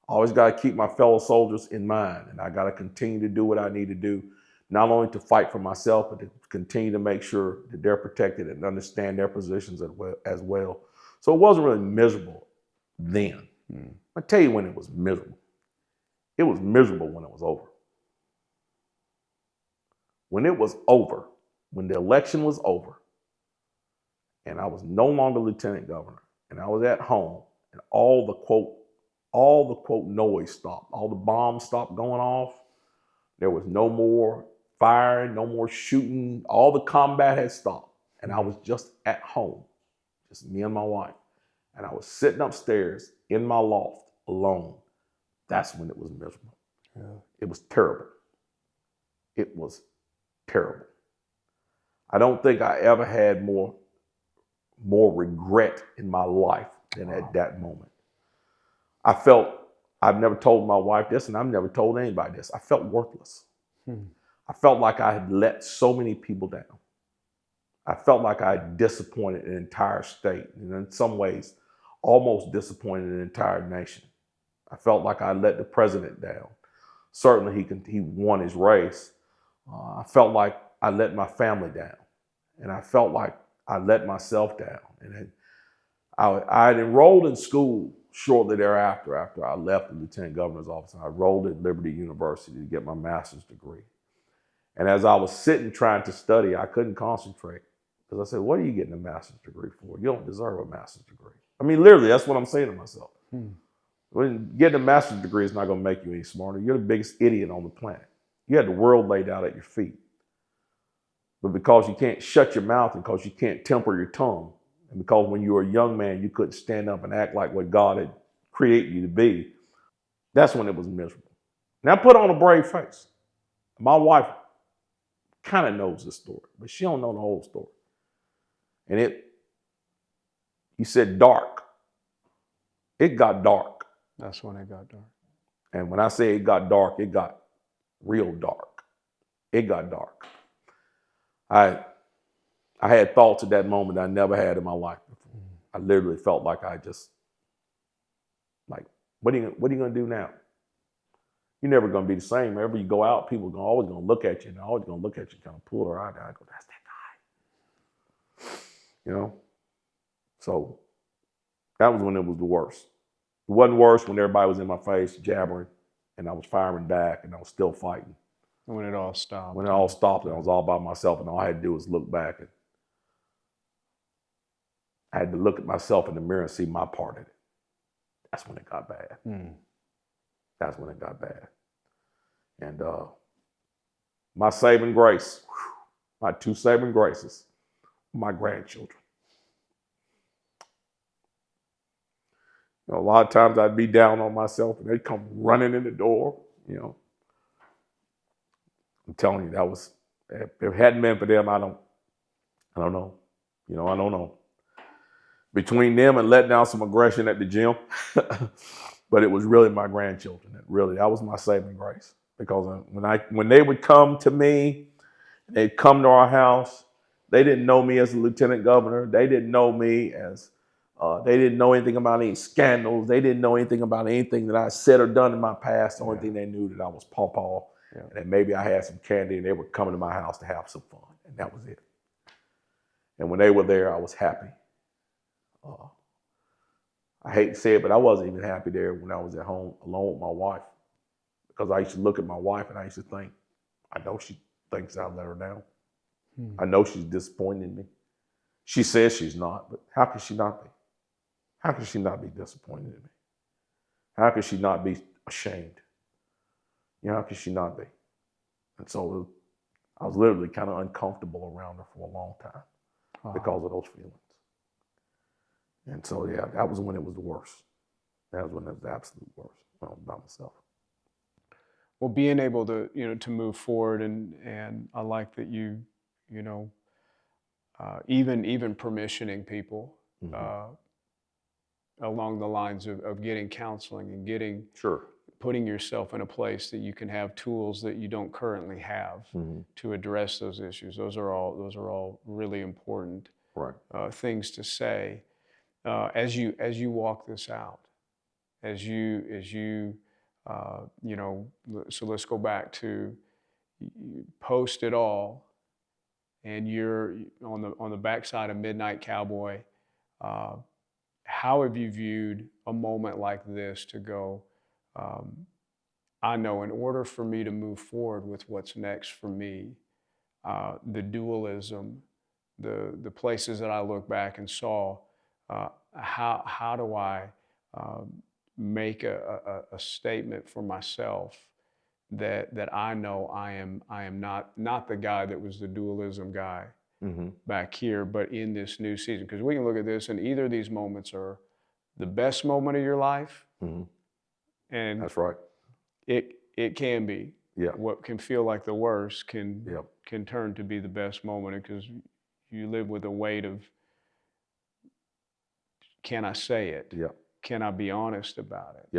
Always got to keep my fellow soldiers in mind, and I got to continue to do what I need to do, not only to fight for myself, but to continue to make sure that they're protected and understand their positions as well. So it wasn't really miserable then. I'll tell you when it was miserable. It was miserable when it was over. When it was over, when the election was over, and I was no longer lieutenant governor, and I was at home, and all the quote noise stopped, all the bombs stopped going off. There was no more firing, no more shooting. All the combat had stopped, and I was just at home. Just me and my wife. And I was sitting upstairs in my loft alone. That's when it was miserable. Yeah. It was terrible. It was terrible. I don't think I ever had more regret in my life than at that moment. I've never told my wife this, and I've never told anybody this. I felt worthless. I felt like I had let so many people down. I felt like I had disappointed an entire state, and in some ways, almost disappointed an entire nation. I felt like I let the president down. Certainly, he won his race. I felt like I let my family down, and I felt like I let myself down. And I had enrolled in school shortly thereafter, after I left the lieutenant governor's office. I enrolled at Liberty University to get my master's degree. And as I was sitting trying to study, I couldn't concentrate. Because I said, what are you getting a master's degree for? You don't deserve a master's degree. I mean, literally, that's what I'm saying to myself. When getting a master's degree is not going to make you any smarter. You're the biggest idiot on the planet. You had the world laid out at your feet. But because you can't shut your mouth and because you can't temper your tongue, and because when you were a young man, you couldn't stand up and act like what God had created you to be, that's when it was miserable. Now, put on a brave face. My wife kind of knows this story, but she don't know the whole story. And you said dark. It got dark. That's when it got dark. And when I say it got dark, it got real dark. It got dark. I had thoughts at that moment I never had in my life before. I literally felt like what are you going to do now? You're never going to be the same. Wherever you go out, people are always going to look at you, and they're always going to look at you, kind of pull their eye down. I go, that's that guy. You know? So that was when it was the worst. It wasn't worse when everybody was in my face jabbering, and I was firing back, and I was still fighting. When it all stopped. When it all stopped, and I was all by myself, and all I had to do was look back. And I had to look at myself in the mirror and see my part in it. That's when it got bad. That's when it got bad. And my saving grace, my two saving graces, my grandchildren. You know, a lot of times I'd be down on myself and they'd come running in the door, you know. I'm telling you, if it hadn't been for them, I don't know. You know, I don't know. Between them and letting out some aggression at the gym, But it was really my grandchildren. That was my saving grace. Because when they would come to me, they'd come to our house. They didn't know me as a lieutenant governor. They didn't know me as, they didn't know anything about any scandals. They didn't know anything about anything that I said or done in my past. The only thing they knew that I was Pawpaw, and that maybe I had some candy, and they were coming to my house to have some fun, and that was it. And when they were there, I was happy. I hate to say it, but I wasn't even happy there when I was at home alone with my wife, because I used to look at my wife and I used to think, I know she thinks I let her down. I know she's disappointed in me. She says she's not, but how can she not be? How can she not be disappointed in me? How can she not be ashamed? How can she not be? And so I was literally kind of uncomfortable around her for a long time because of those feelings. And so, yeah, that was when it was the worst. That was when it was the absolute worst, when I was by myself. Well, being able to, to move forward, and I like that you even permissioning people along the lines of getting counseling and putting yourself in a place that you can have tools that you don't currently have to address those issues. Those are all really important things to say as you walk this out, as you so let's go back to post it all, and you're on the backside of Midnight Cowboy. How have you viewed a moment like this to go, I know in order for me to move forward with what's next for me, the dualism, the places that I look back and saw, how do I make a statement for myself that I know I am not the guy that was the dualism guy back here, but in this new season? Because we can look at this, and either of these moments are the best moment of your life, and that's right. It can be. What can feel like the worst can turn to be the best moment, because you live with a weight of, can I say it? Can I be honest about it?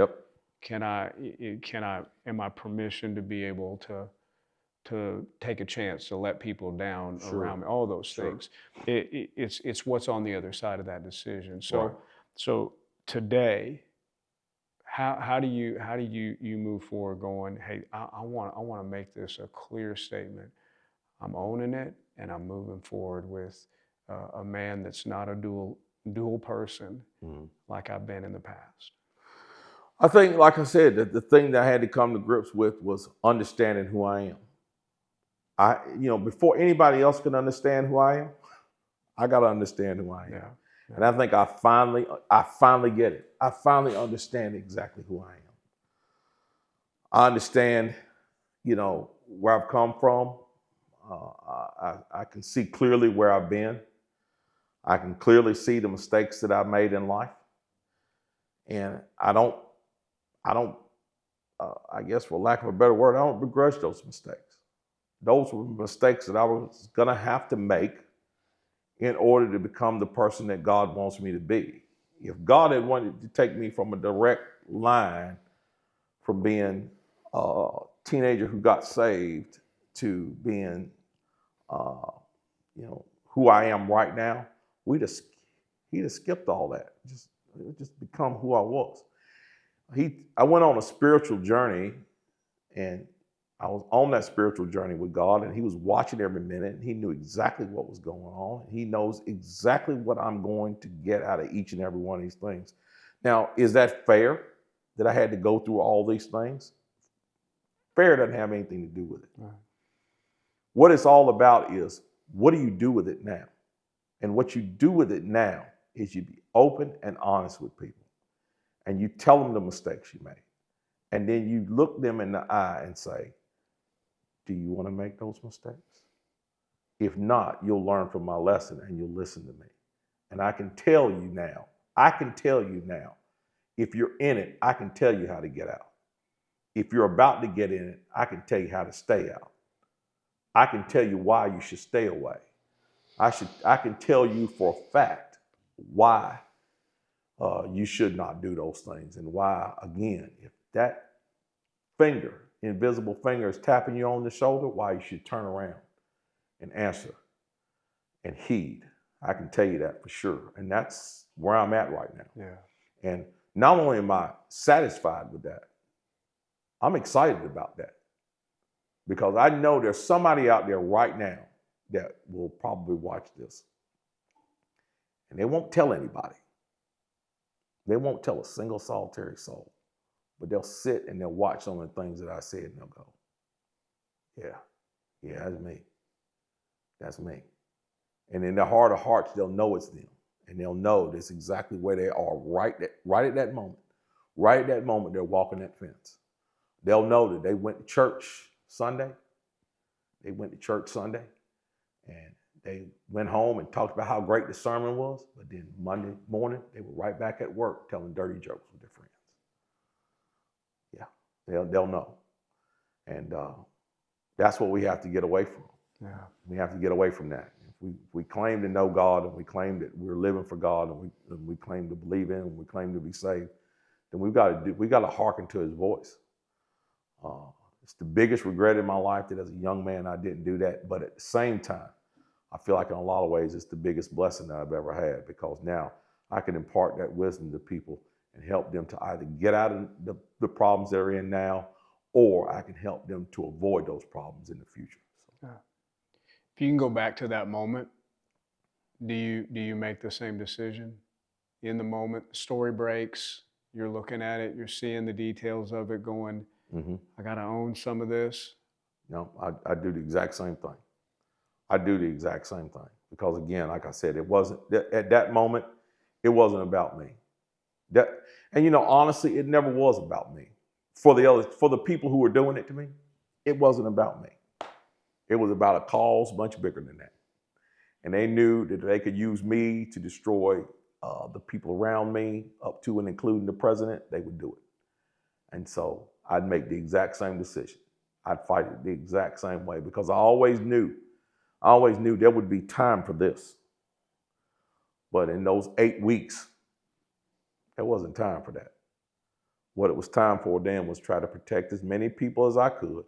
Am I permission to be able to take a chance to let people down around me? All those things. It's what's on the other side of that decision. So today, how do you move forward going, hey, I want to make this a clear statement. I'm owning it, and I'm moving forward with a man that's not a dual person like I've been in the past. I think, like I said, that the thing that I had to come to grips with was understanding who I am. Before anybody else can understand who I am, I got to understand who I am. And I think I finally get it. I finally understand exactly who I am. I understand, where I've come from. I can see clearly where I've been. I can clearly see the mistakes that I've made in life. And I guess for lack of a better word, I don't begrudge those mistakes. Those were mistakes that I was going to have to make in order to become the person that God wants me to be. If God had wanted to take me from a direct line from being a teenager who got saved to being, who I am right now, he'd have skipped all that. Just become who I was. I went on a spiritual journey, and I was on that spiritual journey with God, and he was watching every minute, and he knew exactly what was going on. He knows exactly what I'm going to get out of each and every one of these things. Now, is that fair that I had to go through all these things? Fair doesn't have anything to do with it. Right. What it's all about is, what do you do with it now? And what you do with it now is you be open and honest with people. And you tell them the mistakes you made. And then you look them in the eye and say, do you want to make those mistakes? If not, you'll learn from my lesson and you'll listen to me. And I can tell you now, if you're in it, I can tell you how to get out. If you're about to get in it, I can tell you how to stay out. I can tell you why you should stay away. I can tell you for a fact why you should not do those things. And why, again, if that finger, invisible finger, is tapping you on the shoulder, why you should turn around and answer and heed. I can tell you that for sure. And that's where I'm at right now. Yeah. And not only am I satisfied with that, I'm excited about that. Because I know there's somebody out there right now that will probably watch this. And they won't tell anybody. They won't tell a single solitary soul. But they'll sit and they'll watch some of the things that I said and they'll go, yeah, that's me. That's me. And in their heart of hearts, they'll know it's them. And they'll know that's exactly where they are right at that moment. Right at that moment, they're walking that fence. They'll know that they went to church Sunday. They went to church Sunday. And they went home and talked about how great the sermon was. But then Monday morning, they were right back at work telling dirty jokes with their friends. Yeah, they'll know. And that's what we have to get away from. Yeah. We have to get away from that. If we claim to know God and we claim that we're living for God and we claim to believe in and we claim to be saved, then we got to hearken to His voice. It's the biggest regret in my life that as a young man I didn't do that. But at the same time, I feel like in a lot of ways it's the biggest blessing that I've ever had, because now I can impart that wisdom to people and help them to either get out of the problems they're in now, or I can help them to avoid those problems in the future. So. Yeah. If you can go back to that moment, do you make the same decision in the moment? The story breaks, you're looking at it, you're seeing the details of it, going, I got to own some of this. No, I do the exact same thing. I do the exact same thing, because again, like I said, it wasn't at that moment. It wasn't about me. And honestly, it never was about me. For the people who were doing it to me, it wasn't about me. It was about a cause much bigger than that. And they knew that they could use me to destroy the people around me, up to and including the president. They would do it. And so I'd make the exact same decision. I'd fight it the exact same way, because I always knew there would be time for this. But in those 8 weeks, there wasn't time for that. What it was time for then was try to protect as many people as I could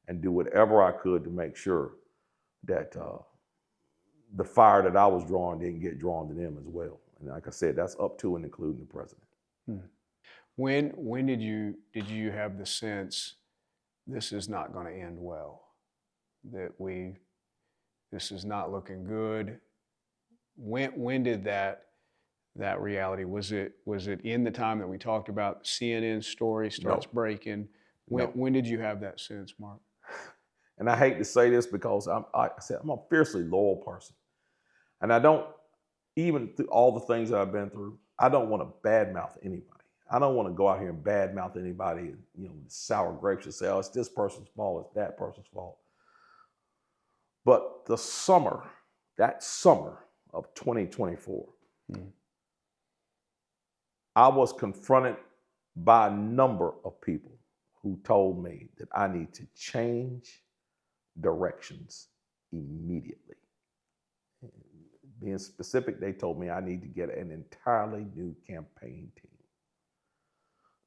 and do whatever I could to make sure that the fire that I was drawing didn't get drawn to them as well. And like I said, that's up to and including the president. When did you have the sense this is not going to end well? That this is not looking good? When did that reality, was it in the time that we talked about the CNN story starts breaking? When did you have that sense, Mark? And I hate to say this, because I'm a fiercely loyal person. And I don't, even through all the things that I've been through, I don't want to badmouth anybody. I don't want to go out here and badmouth anybody and, sour grapes and say, oh, it's this person's fault, it's that person's fault. But that summer of 2024, I was confronted by a number of people who told me that I need to change directions immediately. Being specific, they told me I need to get an entirely new campaign team.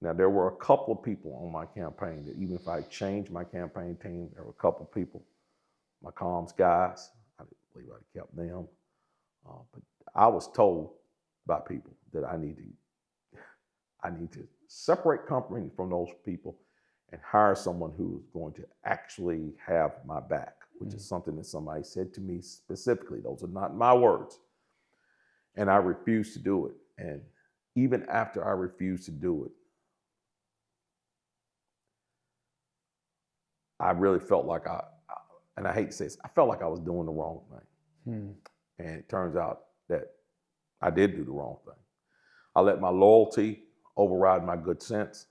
Now, there were a couple of people on my campaign that even if I changed my campaign team, there were a couple of people, my comms guys, I didn't believe I kept them. But I was told by people that I need to separate company from those people and hire someone who is going to actually have my back, which is something that somebody said to me specifically. Those are not my words. And I refused to do it. And even after I refused to do it, I really felt like and I hate to say this, I felt like I was doing the wrong thing. And it turns out that I did do the wrong thing. I let my loyalty override my good sense.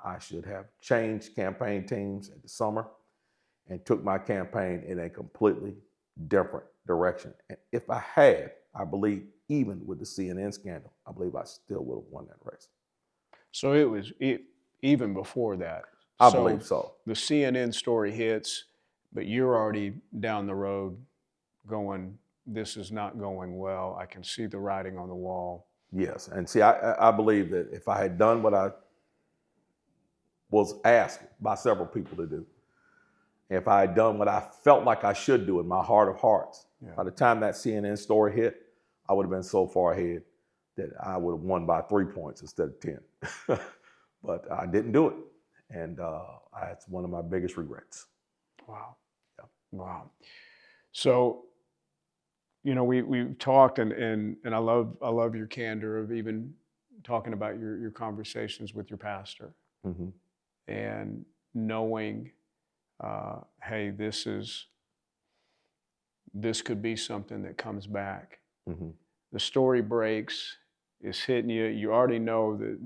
I should have changed campaign teams in the summer and took my campaign in a completely different direction. And if I had, I believe, even with the CNN scandal, I believe I still would have won that race. So it was even before that. I believe so. The CNN story hits, but you're already down the road going, this is not going well. I can see the writing on the wall. Yes. And see, I believe that if I had done what I was asked by several people to do, if I had done what I felt like I should do in my heart of hearts, by the time that CNN story hit, I would have been so far ahead that I would have won by 3 points instead of 10. But I didn't do it. And it's one of my biggest regrets. Wow. Yeah. Wow. So, you know, we've talked and I love your candor of even talking about your conversations with your pastor Mm-hmm. and knowing, hey, this could be something that comes back. Mm-hmm. The story breaks, it's hitting you. You already know that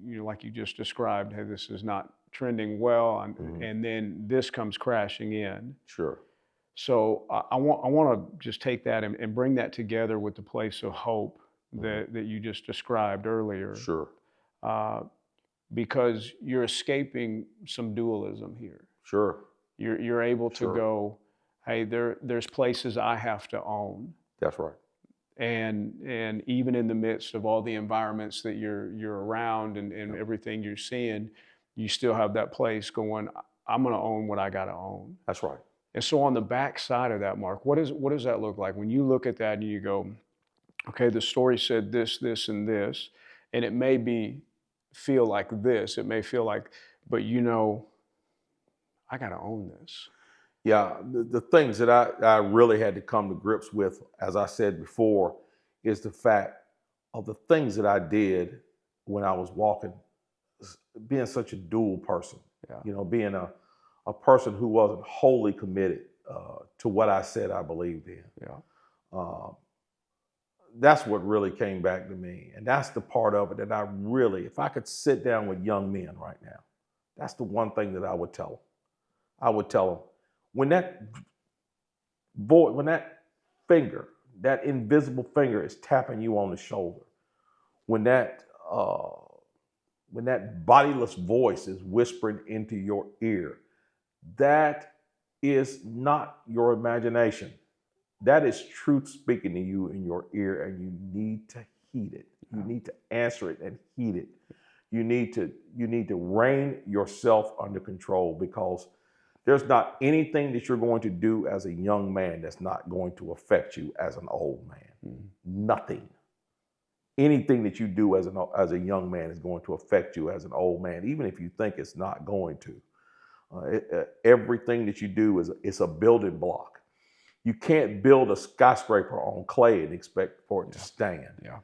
you know, like you just described, hey, this is not trending well, and then this comes crashing in. Sure. So I want to just take that and bring that together with the place of hope that you just described earlier. Sure. Because you're escaping some dualism here. Sure. You're able to Sure. go, hey, there's places I have to own. That's right. And even in the midst of all the environments that you're around and everything you're seeing, you still have that place going, I'm going to own what I got to own. That's right. And so on the back side of that, Mark, what does that look like? When you look at that and you go, okay, the story said this, this, and this, and it may feel like this, it may feel like, but you know, I got to own this. Yeah, the things that I really had to come to grips with, as I said before, is the fact of the things that I did when I was walking, being such a dual person, you know, being a person who wasn't wholly committed to what I said I believed in. That's what really came back to me. And that's the part of it that I really, if I could sit down with young men right now, that's the one thing that I would tell them. I would tell them, when that finger, that invisible finger is tapping you on the shoulder, when that bodiless voice is whispering into your ear, that is not your imagination. That is truth speaking to you in your ear, and you need to heed it. You need to answer it and heed it. You need to rein yourself under control, because there's not anything that you're going to do as a young man that's not going to affect you as an old man. Nothing. Anything that you do as a young man is going to affect you as an old man, even if you think it's not going to. Everything that you do is a building block. You can't build a skyscraper on clay and expect for it to stand. Yeah.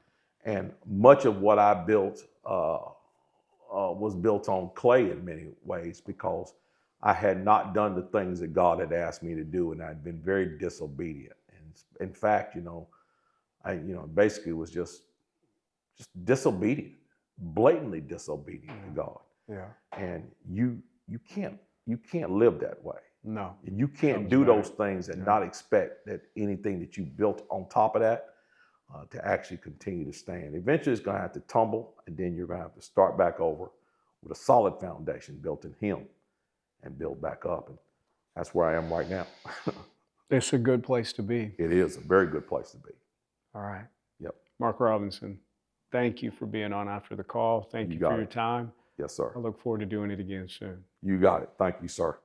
And much of what I built was built on clay in many ways, because I had not done the things that God had asked me to do, and I'd been very disobedient. And in fact, I basically was just disobedient, blatantly disobedient to God. Yeah. And you can't live that way. No. And you can't do those things and not expect that anything that you built on top of that to actually continue to stand. Eventually it's going to have to tumble, and then you're going to have to start back over with a solid foundation built in Him and build back up. And that's where I am right now. It's a good place to be. It is a very good place to be. All right. Yep. Mark Robinson, thank you for being on After the Call. Thank you for your time. Yes, sir. I look forward to doing it again soon. You got it. Thank you, sir.